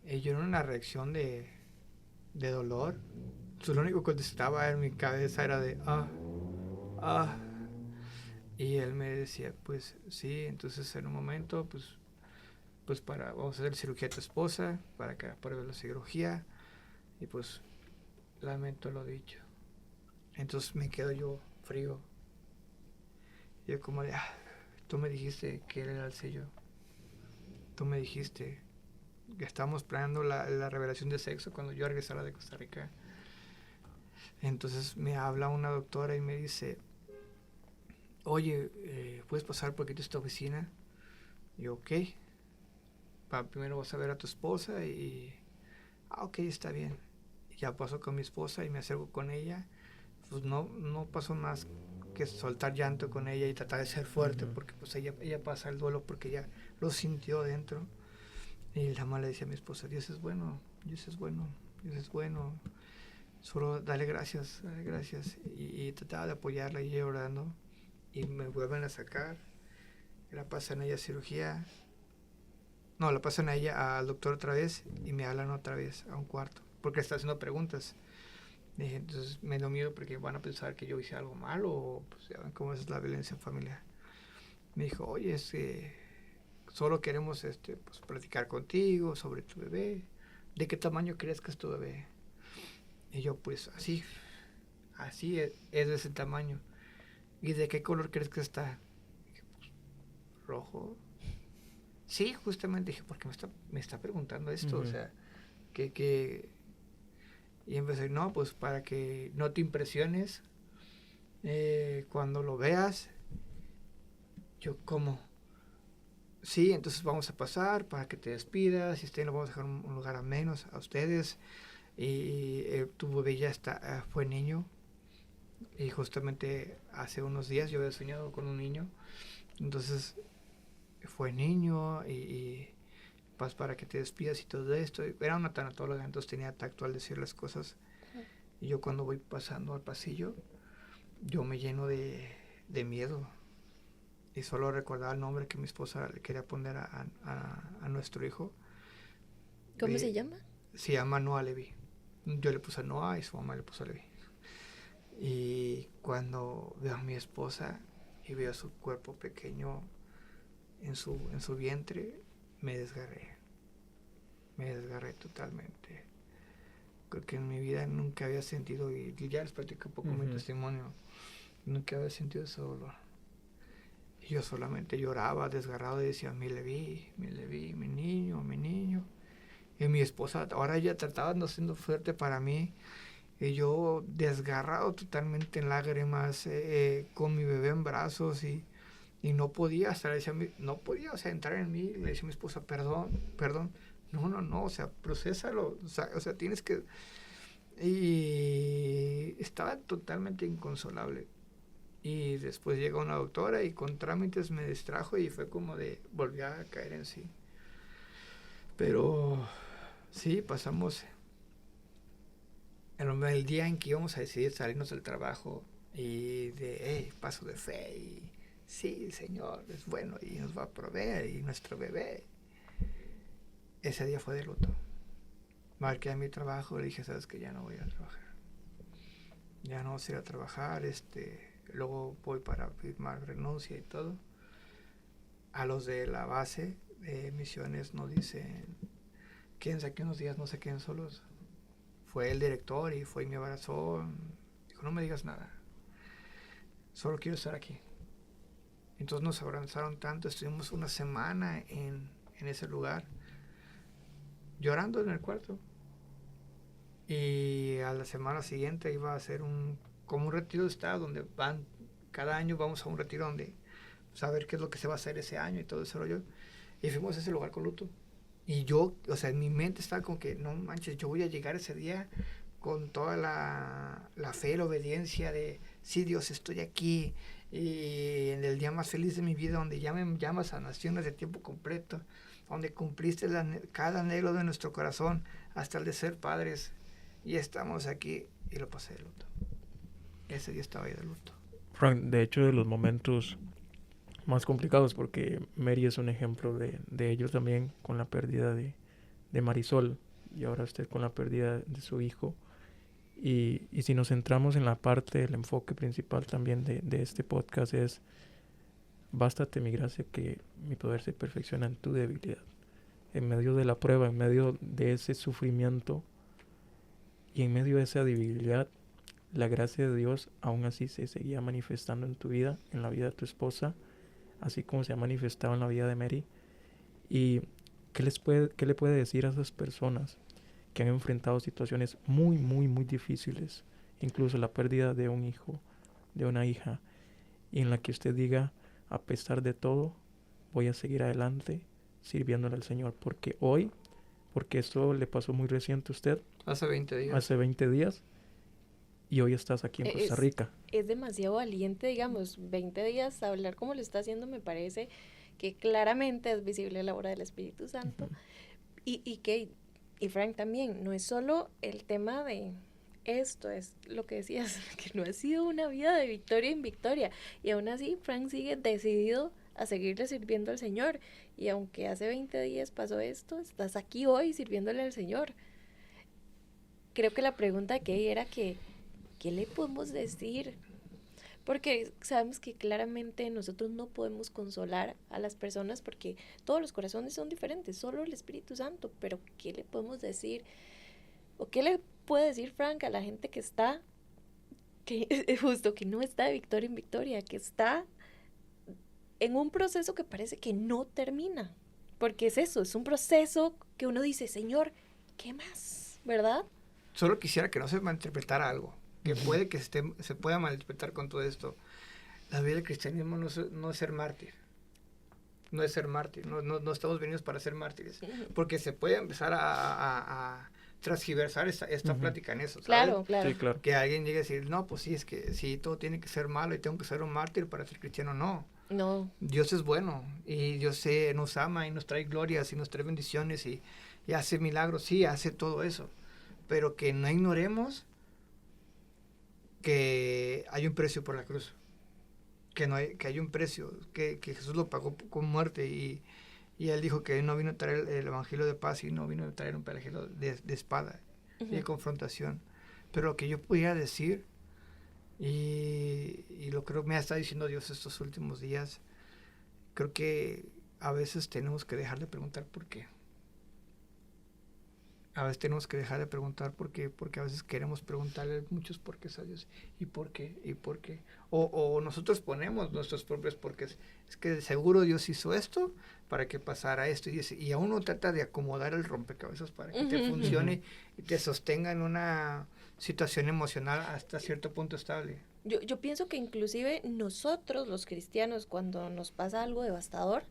Y yo en una reacción de dolor, pues lo único que estaba en mi cabeza era de y él me decía, pues sí, entonces en un momento, pues vamos a hacer cirugía a tu esposa para que apruebe la cirugía. Y pues lamento lo dicho. Entonces me quedo yo frío. Yo como de, tú me dijiste que él era el sello. Tú me dijiste que estábamos planeando la revelación de sexo cuando yo regresara de Costa Rica. Entonces me habla una doctora y me dice, oye, ¿puedes pasar por aquí a esta oficina? Y yo, ok. Primero vas a ver a tu esposa y... ok, está bien. Ya paso con mi esposa y me acerco con ella. Pues no pasó más que soltar llanto con ella y tratar de ser fuerte, porque pues ella pasa el duelo porque ella lo sintió dentro. Y la mamá le decía a mi esposa, Dios es bueno, Dios es bueno, Dios es bueno. Solo dale gracias. Y trataba de apoyarla y ella orando. Y me vuelven a sacar. La pasan a ella a cirugía. No, la pasan a ella al doctor otra vez y me hablan otra vez a un cuarto, porque está haciendo preguntas. Dije, entonces me da miedo porque van a pensar que yo hice algo malo o pues ya ven cómo es la violencia familiar. Me dijo, oye, solo queremos pues platicar contigo sobre tu bebé. ¿De qué tamaño crees que es tu bebé? Y yo, pues así es de ese tamaño. ¿Y de qué color crees que está? Dije, pues, rojo. Sí, justamente dije, ¿por qué me está preguntando esto? O sea, que y empecé, no, pues para que no te impresiones cuando lo veas. Yo, ¿cómo? Sí, entonces vamos a pasar para que te despidas, y lo vamos a dejar un lugar a menos a ustedes. Y tu bebé ya fue niño, y justamente hace unos días yo había soñado con un niño, entonces fue niño y pues para que te despidas y todo esto. Era una tanatóloga, entonces tenía tacto al decir las cosas. Y yo cuando voy pasando al pasillo, yo me lleno de miedo. y solo recordaba el nombre que mi esposa le quería poner a nuestro hijo. ¿Cómo se llama? Se llama Noah Levi. Yo le puse Noah y su mamá le puso Levi. Y cuando veo a mi esposa y veo su cuerpo pequeño en su vientre, me desgarré totalmente. Creo que en mi vida nunca había sentido, y ya les platico un poco mi testimonio, nunca había sentido ese dolor. Y yo solamente lloraba desgarrado y decía, mi Levi, mi niño. Y mi esposa, ahora ella trataba de siendo fuerte para mí, y yo desgarrado totalmente en lágrimas, con mi bebé en brazos, y no podía, hasta le decía, no podía, o sea, entrar en mí. Le decía a mi esposa, perdón, no, o sea, procésalo, o sea, tienes que... Y estaba totalmente inconsolable. Y después llegó una doctora y con trámites me distrajo y fue como de volví a caer en sí. Pero sí, pasamos el día en que íbamos a decidir salirnos del trabajo y de paso de fe y sí, el Señor es bueno y nos va a proveer y nuestro bebé. Ese día fue de luto. Marqué a mi trabajo y le dije, sabes que ya no voy a trabajar. Ya no voy a ir a trabajar, luego voy para firmar renuncia y todo. A los de la base de misiones nos dicen, quédense aquí unos días, no se queden solos. Fue el director y fue y me abrazó. Dijo, no me digas nada, solo quiero estar aquí. Entonces nos abrazaron tanto, estuvimos una semana en ese lugar, llorando en el cuarto. Y a la semana siguiente iba a hacer como un retiro de estado, donde cada año vamos a un retiro donde saber qué es lo que se va a hacer ese año y todo ese rollo. Y fuimos a ese lugar con luto. Y yo, o sea, en mi mente estaba como que, no manches, yo voy a llegar ese día con toda la fe, la obediencia de, sí, Dios, estoy aquí. Y en el día más feliz de mi vida, donde ya me llamas a naciones de tiempo completo, donde cumpliste cada anhelo de nuestro corazón, hasta el de ser padres. Y estamos aquí, y lo pasé de luto. Ese día estaba ahí de luto. Frank, de hecho, de los momentos más complicados, porque Mary es un ejemplo de ello también, con la pérdida de Marisol, y ahora usted con la pérdida de su hijo. Y si nos centramos en la parte, el enfoque principal también de este podcast es, bástate mi gracia, que mi poder se perfecciona en tu debilidad. En medio de la prueba, en medio de ese sufrimiento y en medio de esa debilidad, la gracia de Dios aún así se seguía manifestando en tu vida, en la vida de tu esposa, así como se ha manifestado en la vida de Mary. ¿Y qué le puede decir a esas personas que han enfrentado situaciones muy, muy, muy difíciles, incluso la pérdida de un hijo, de una hija, y en la que usted diga, a pesar de todo, voy a seguir adelante sirviéndole al Señor? Porque esto le pasó muy reciente a usted. Hace 20 días. Hace 20 días. Y hoy estás aquí en Costa Rica. Es demasiado valiente, digamos, 20 días, hablar como lo está haciendo, me parece que claramente es visible la obra del Espíritu Santo. Uh-huh. Y Frank también, no es solo el tema de esto, es lo que decías, que no ha sido una vida de victoria en victoria. Y aún así, Frank sigue decidido a seguirle sirviendo al Señor. Y aunque hace 20 días pasó esto, estás aquí hoy sirviéndole al Señor. Creo que la pregunta que hay era ¿qué le podemos decir? Porque sabemos que claramente nosotros no podemos consolar a las personas porque todos los corazones son diferentes, solo el Espíritu Santo. Pero ¿qué le podemos decir? ¿O qué le puede decir Frank a la gente que está, justo que no está de victoria en victoria, que está en un proceso que parece que no termina? Porque es eso, es un proceso que uno dice, Señor, ¿qué más? ¿Verdad? Solo quisiera que no se malinterpretara algo, que puede que se pueda malinterpretar con todo esto. La vida del cristianismo no es ser mártir. No es ser mártir. No estamos venidos para ser mártires. Porque se puede empezar a transgiversar esta plática en eso, ¿sabes? Claro. Sí, claro. Que alguien llegue a decir, no, pues sí, es que sí, todo tiene que ser malo y tengo que ser un mártir para ser cristiano. No. Dios es bueno y Dios nos ama y nos trae glorias y nos trae bendiciones y hace milagros. Sí, hace todo eso. Pero que no ignoremos que hay un precio por la cruz. que hay un precio, que Jesús lo pagó con muerte y él dijo que no vino a traer el evangelio de paz y no vino a traer un evangelio de espada y de confrontación. Pero lo que yo podía decir, y lo creo me ha estado diciendo Dios estos últimos días, creo que a veces tenemos que dejar de preguntar por qué. A veces tenemos que dejar de preguntar por qué, porque a veces queremos preguntarle muchos porqués a Dios. ¿Y por qué? ¿Y por qué? O nosotros ponemos nuestros propios porqués. Es que seguro Dios hizo esto para que pasara esto. Y a uno trata de acomodar el rompecabezas para que te funcione y te sostenga en una situación emocional hasta cierto punto estable. Yo pienso que inclusive nosotros, los cristianos, cuando nos pasa algo devastador,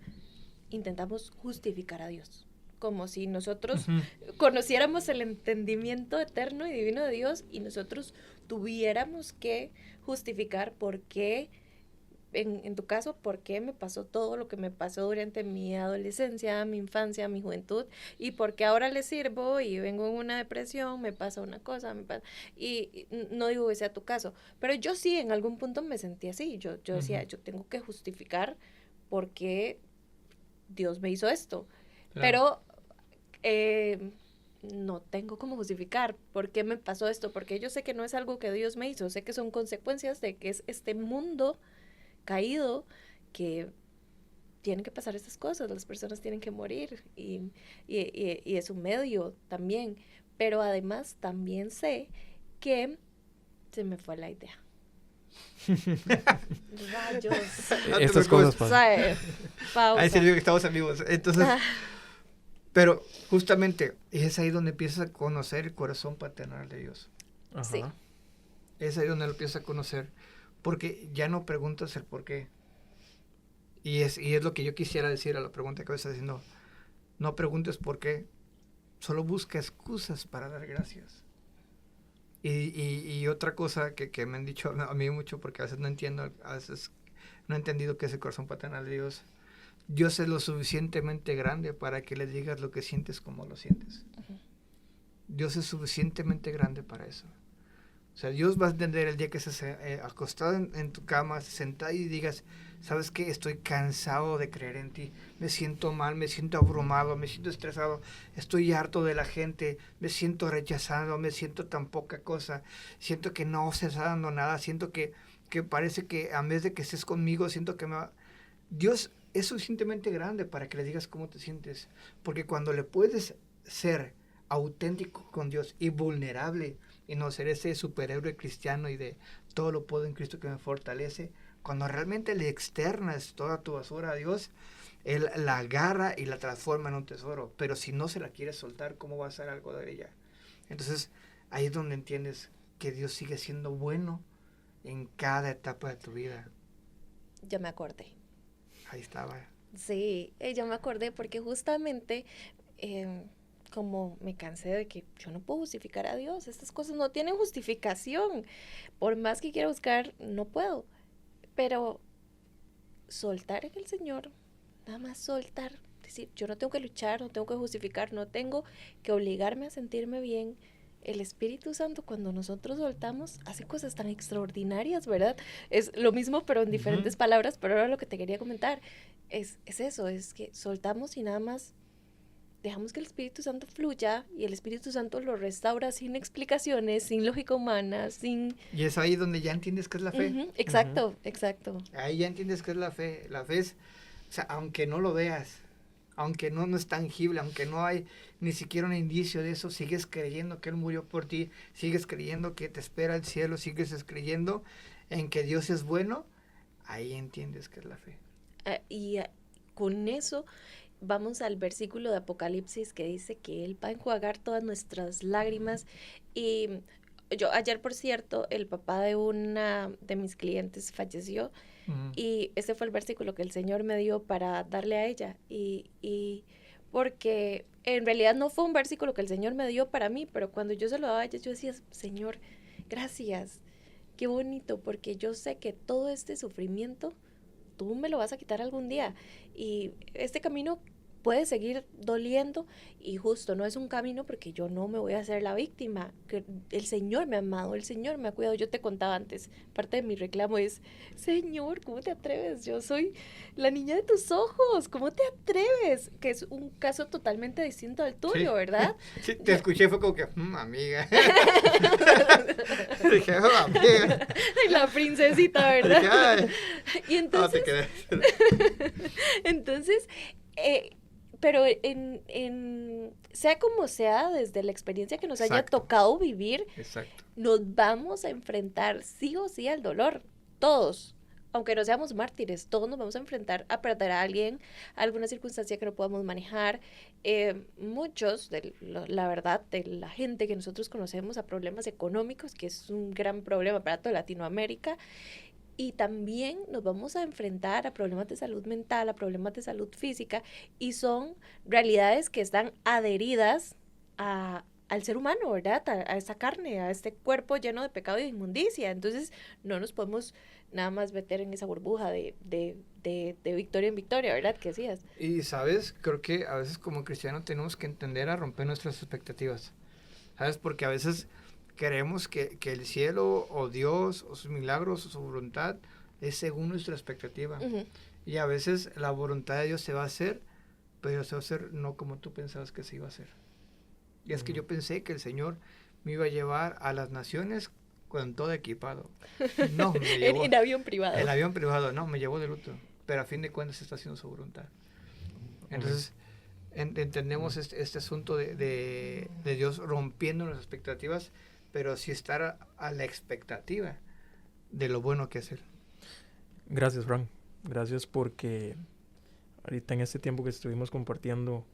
intentamos justificar a Dios. Como si nosotros conociéramos el entendimiento eterno y divino de Dios y nosotros tuviéramos que justificar por qué, en tu caso, por qué me pasó todo lo que me pasó durante mi adolescencia, mi infancia, mi juventud, y por qué ahora le sirvo y vengo en una depresión, me pasa una cosa, y no digo que sea tu caso, pero yo sí en algún punto me sentí así, yo decía, yo tengo que justificar por qué Dios me hizo esto. Claro. Pero no tengo cómo justificar por qué me pasó esto, porque yo sé que no es algo que Dios me hizo, sé que son consecuencias de que es este mundo caído que tienen que pasar estas cosas, las personas tienen que morir y es un medio también, pero además también sé que se me fue la idea. Rayos. Estas cosas pasan. Ahí se vio que estamos amigos. Entonces, pero justamente es ahí donde empiezas a conocer el corazón paternal de Dios. Ajá. Sí. Es ahí donde lo empiezas a conocer. Porque ya no preguntas el por qué. Y es lo que yo quisiera decir a la pregunta que me estás haciendo. No preguntes por qué. Solo busca excusas para dar gracias. Y otra cosa que me han dicho a mí mucho, porque a veces no entiendo, a veces no he entendido qué es el corazón paternal de Dios. Dios es lo suficientemente grande para que le digas lo que sientes como lo sientes. Dios es suficientemente grande para eso. O sea, Dios va a entender el día que estés acostado en tu cama, sentado y digas, ¿sabes qué? Estoy cansado de creer en ti. Me siento mal, me siento abrumado, me siento estresado. Estoy harto de la gente, me siento rechazado, me siento tan poca cosa. Siento que no se está dando nada, siento que parece que a vez de que estés conmigo, siento que me va... Dios es suficientemente grande para que le digas cómo te sientes. Porque cuando le puedes ser auténtico con Dios y vulnerable, y no ser ese superhéroe cristiano y de todo lo puedo en Cristo que me fortalece, cuando realmente le externas toda tu basura a Dios, Él la agarra y la transforma en un tesoro. Pero si no se la quieres soltar, ¿cómo va a hacer algo de ella? Entonces, ahí es donde entiendes que Dios sigue siendo bueno en cada etapa de tu vida. Ya me acordé. Ahí estaba. Sí, ya me acordé porque justamente... como me cansé de que yo no puedo justificar a Dios, estas cosas no tienen justificación, por más que quiera buscar, no puedo, pero soltar en el Señor, nada más soltar, decir, yo no tengo que luchar, no tengo que justificar, no tengo que obligarme a sentirme bien. El Espíritu Santo, cuando nosotros soltamos, hace cosas tan extraordinarias, ¿verdad? Es lo mismo, pero en diferentes palabras, pero ahora lo que te quería comentar es eso, es que soltamos y nada más dejamos que el Espíritu Santo fluya y el Espíritu Santo lo restaura sin explicaciones, sin lógica humana, sin... Y es ahí donde ya entiendes qué es la fe. Exacto, exacto. Ahí ya entiendes qué es la fe. La fe es, o sea, aunque no lo veas, aunque no es tangible, aunque no hay ni siquiera un indicio de eso, sigues creyendo que Él murió por ti, sigues creyendo que te espera el cielo, sigues creyendo en que Dios es bueno, ahí entiendes qué es la fe. Con eso... vamos al versículo de Apocalipsis que dice que Él va a enjuagar todas nuestras lágrimas. Y yo ayer, por cierto, el papá de una de mis clientes falleció y ese fue el versículo que el Señor me dio para darle a ella. Y porque en realidad no fue un versículo que el Señor me dio para mí, pero cuando yo se lo daba a ella, yo decía, Señor, gracias, qué bonito, porque yo sé que todo este sufrimiento tú me lo vas a quitar algún día. Y este camino puede seguir doliendo y justo no es un camino porque yo no me voy a hacer la víctima. Que el Señor me ha amado, el Señor me ha cuidado. Yo te contaba antes, parte de mi reclamo es, Señor, ¿cómo te atreves? Yo soy la niña de tus ojos, ¿cómo te atreves? Que es un caso totalmente distinto al tuyo, Sí. ¿verdad? Sí, te escuché, fue como que, amiga. Dije, amiga. La princesita, Dije, ¿verdad? ay, Y no te entonces, quedes. entonces, pero sea como sea, desde la experiencia que nos haya Exacto. tocado vivir, Exacto. nos vamos a enfrentar sí o sí al dolor, todos. Aunque no seamos mártires, todos nos vamos a enfrentar a alguien, a alguna circunstancia que no podamos manejar. Muchos, la verdad, de la gente que nosotros conocemos, a problemas económicos, que es un gran problema para toda Latinoamérica. Y también nos vamos a enfrentar a problemas de salud mental, a problemas de salud física, y son realidades que están adheridas al ser humano, ¿verdad? A esta carne, a este cuerpo lleno de pecado y de inmundicia. Entonces, no nos podemos nada más meter en esa burbuja de victoria en victoria, ¿verdad? Que decías. Y, ¿sabes? Creo que a veces como cristianos tenemos que entender a romper nuestras expectativas. ¿Sabes? Porque a veces queremos que el cielo o Dios o sus milagros o su voluntad es según nuestra expectativa. Uh-huh. Y a veces la voluntad de Dios se va a hacer, pero se va a hacer no como tú pensabas que se iba a hacer. Y es que yo pensé que el Señor me iba a llevar a las naciones con todo equipado. No, me llevó. En avión privado. El avión privado, no, me llevó de luto. Pero a fin de cuentas está haciendo su voluntad. Entonces, entendemos este asunto de Dios rompiendo las expectativas, pero sí estar a la expectativa de lo bueno que es Él. Gracias, Frank. Gracias porque ahorita en este tiempo que estuvimos compartiendo,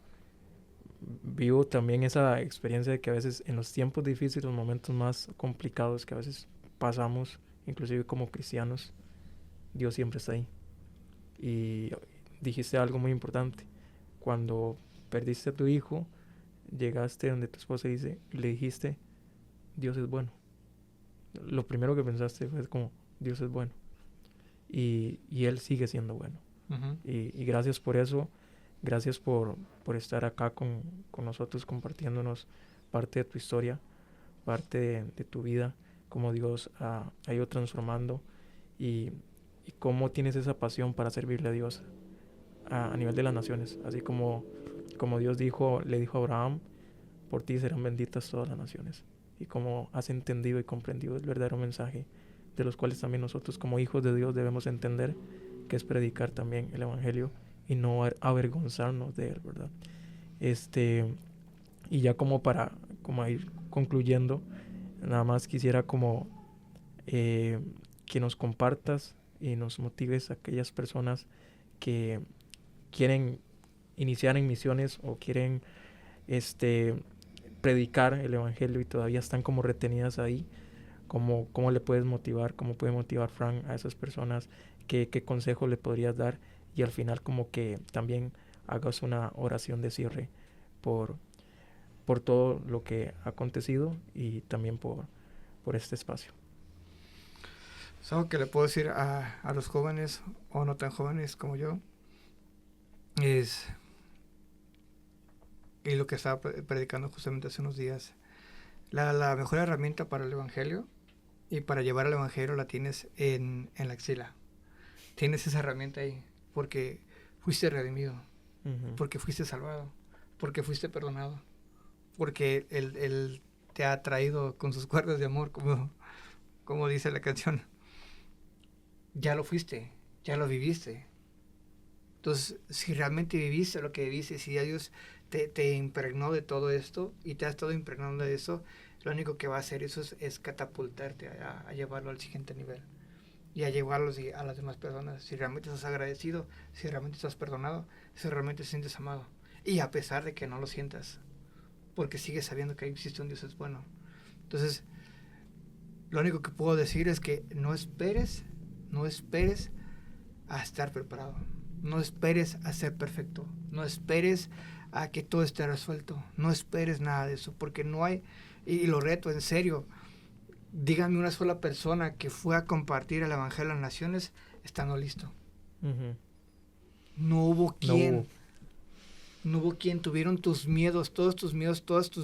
vivo también esa experiencia de que a veces en los tiempos difíciles, los momentos más complicados que a veces pasamos, inclusive como cristianos, Dios siempre está ahí. Y dijiste algo muy importante. Cuando perdiste a tu hijo, llegaste donde tu esposa dice, y le dijiste, Dios es bueno. Lo primero que pensaste fue como, Dios es bueno. Y Él sigue siendo bueno. Uh-huh. Y gracias por eso. Gracias por estar acá con nosotros compartiéndonos parte de tu historia, parte de tu vida, cómo Dios ha ido transformando y cómo tienes esa pasión para servirle a Dios a nivel de las naciones. Así como Dios le dijo a Abraham, por ti serán benditas todas las naciones. Y cómo has entendido y comprendido el verdadero mensaje, de los cuales también nosotros como hijos de Dios debemos entender, que es predicar también el evangelio y no avergonzarnos de él, ¿verdad? Y ya como a ir concluyendo, nada más quisiera que nos compartas y nos motives a aquellas personas que quieren iniciar en misiones o quieren predicar el evangelio y todavía están como retenidas ahí. ¿Cómo le puedes motivar? ¿Cómo puede motivar Frank a esas personas? ¿Qué consejo le podrías dar? Y al final como que también hagas una oración de cierre por todo lo que ha acontecido y también por este espacio. Algo que le puedo decir a los jóvenes o no tan jóvenes como yo es, y lo que estaba predicando justamente hace unos días, la mejor herramienta para el evangelio y para llevar el evangelio la tienes en la axila. Tienes esa herramienta ahí porque fuiste redimido, Uh-huh. porque fuiste salvado, porque fuiste perdonado, porque él te ha traído con sus cuerdas de amor, como dice la canción. Ya lo fuiste, ya lo viviste. Entonces, si realmente viviste lo que viviste, si Dios te impregnó de todo esto y te has estado impregnando de eso, lo único que va a hacer eso es catapultarte a llevarlo al siguiente nivel y a llevarlo a las demás personas. Si realmente estás agradecido, si realmente estás perdonado, si realmente te sientes amado. Y a pesar de que no lo sientas, porque sigues sabiendo que existe un Dios es bueno. Entonces, lo único que puedo decir es que no esperes a estar preparado. No esperes a ser perfecto. No esperes a que todo esté resuelto. No esperes nada de eso, porque no hay, y lo reto en serio, díganme una sola persona que fue a compartir el evangelio a las naciones estando listo. Uh-huh. No hubo quien. No hubo quien tuvieron tus miedos, todas tus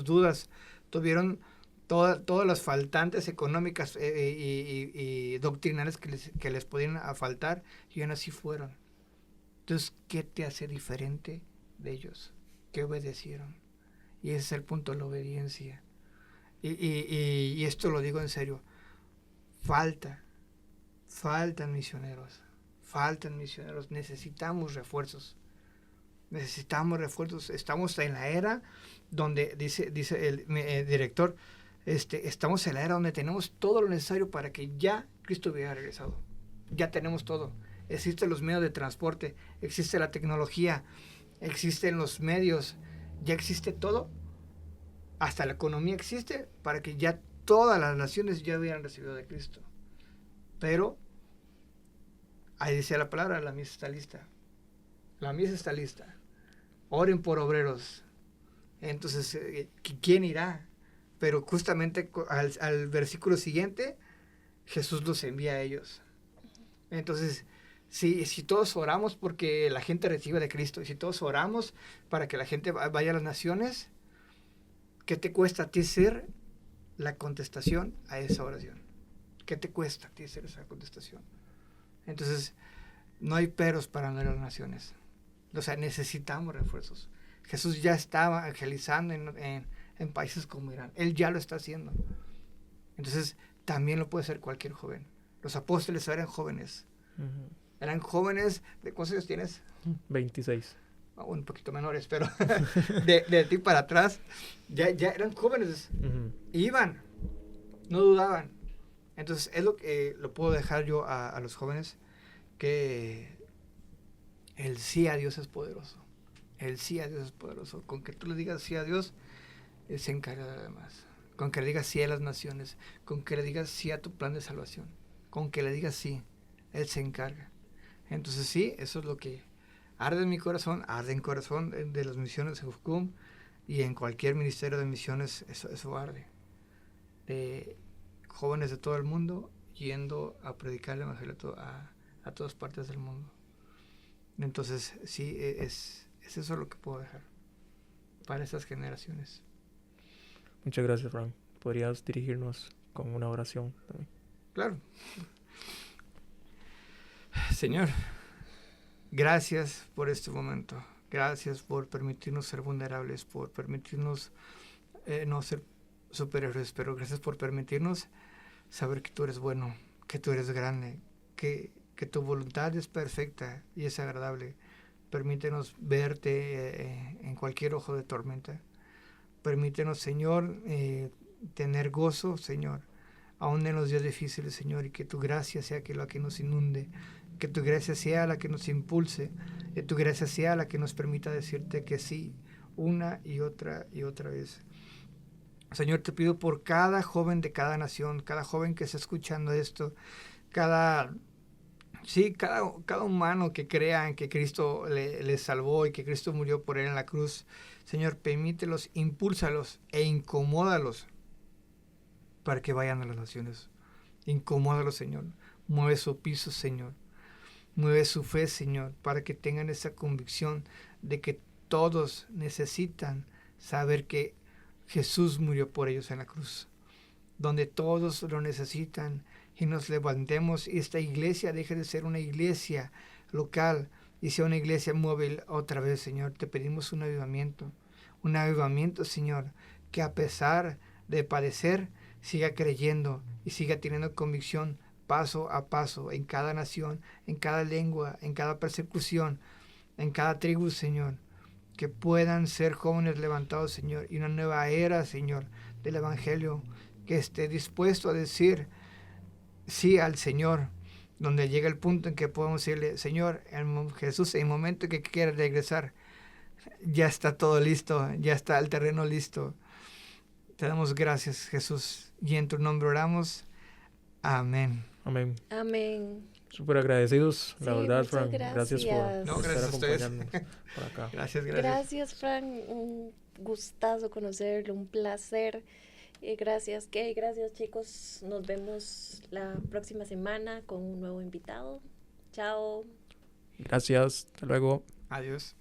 dudas. Tuvieron todas las faltantes económicas y doctrinales que les podían faltar, y aún así fueron. Entonces, ¿qué te hace diferente de ellos? Que obedecieron. Y ese es el punto de la obediencia. Y esto lo digo en serio. Faltan misioneros. Necesitamos refuerzos. Estamos en la era donde, dice el director, estamos en la era donde tenemos todo lo necesario para que ya Cristo hubiera regresado. Ya tenemos todo. Existen los medios de transporte, existe la tecnología, existen los medios, ya existe todo. Hasta la economía existe para que ya todas las naciones ya hubieran recibido de Cristo. Pero, ahí dice la palabra, la mies está lista. La mies está lista. Oren por obreros. Entonces, ¿quién irá? Pero justamente al versículo siguiente, Jesús los envía a ellos. Entonces, si todos oramos porque la gente reciba de Cristo, y si todos oramos para que la gente vaya a las naciones, ¿qué te cuesta a ti ser la contestación a esa oración? ¿Qué te cuesta a ti ser esa contestación? Entonces, no hay peros para no ir a las naciones. O sea, necesitamos refuerzos. Jesús ya estaba evangelizando en países como Irán. Él ya lo está haciendo. Entonces, también lo puede hacer cualquier joven. Los apóstoles eran jóvenes. Ujú. Eran jóvenes. ¿De cuántos años tienes? 26. Un poquito menores, pero de ti para atrás, ya eran jóvenes. Ujú. Iban, no dudaban. Entonces, es lo que lo puedo dejar yo a los jóvenes, que el sí a Dios es poderoso. El sí a Dios es poderoso. Con que tú le digas sí a Dios, Él se encarga de lo demás. Con que le digas sí a las naciones, con que le digas sí a tu plan de salvación, con que le digas sí, Él se encarga. Entonces sí, eso es lo que arde en mi corazón, arde en el corazón de las misiones de Jucum, y en cualquier ministerio de misiones eso arde. De jóvenes de todo el mundo yendo a predicar el evangelio a todas partes del mundo. Entonces sí, es eso lo que puedo dejar para esas generaciones. Muchas gracias, Frank. ¿Podrías dirigirnos con una oración también? Claro. Señor, gracias por este momento. Gracias por permitirnos ser vulnerables, por permitirnos no ser superiores, pero gracias por permitirnos saber que tú eres bueno, que tú eres grande, que tu voluntad es perfecta y es agradable. Permítenos verte en cualquier ojo de tormenta. Permítenos, Señor, tener gozo, Señor, aún en los días difíciles, Señor, y que tu gracia sea la que nos inunde, que tu gracia sea la que nos impulse, que tu gracia sea la que nos permita decirte que sí, una y otra vez. Señor, te pido por cada joven de cada nación, cada joven que está escuchando esto, cada humano que crea en que Cristo le salvó y que Cristo murió por él en la cruz. Señor, permítelos, impúlsalos e incomódalos para que vayan a las naciones. Incomódalos, Señor. Mueve su piso, Señor. Mueve su fe, Señor, para que tengan esa convicción de que todos necesitan saber que Jesús murió por ellos en la cruz. Donde todos lo necesitan, y nos levantemos y esta iglesia deje de ser una iglesia local y sea una iglesia móvil otra vez, Señor. Te pedimos un avivamiento, Señor, que a pesar de padecer, siga creyendo y siga teniendo convicción paso a paso en cada nación, en cada lengua, en cada persecución, en cada tribu, Señor. Que puedan ser jóvenes levantados, Señor, y una nueva era, Señor, del Evangelio, que esté dispuesto a decir sí al Señor, donde llega el punto en que podemos decirle, Señor, Jesús, en el momento que quiera regresar, ya está todo listo, ya está el terreno listo. Te damos gracias, Jesús, y en tu nombre oramos. Amén. Amén. Amén. Súper agradecidos, la Sí, verdad, muchas Frank. Gracias por gracias a estar ustedes. acompañándonos por acá. Gracias. Gracias, Frank. Un gustazo conocerlo, un placer. Gracias, Kay. Gracias, chicos. Nos vemos la próxima semana con un nuevo invitado. Chao. Gracias. Hasta luego. Adiós.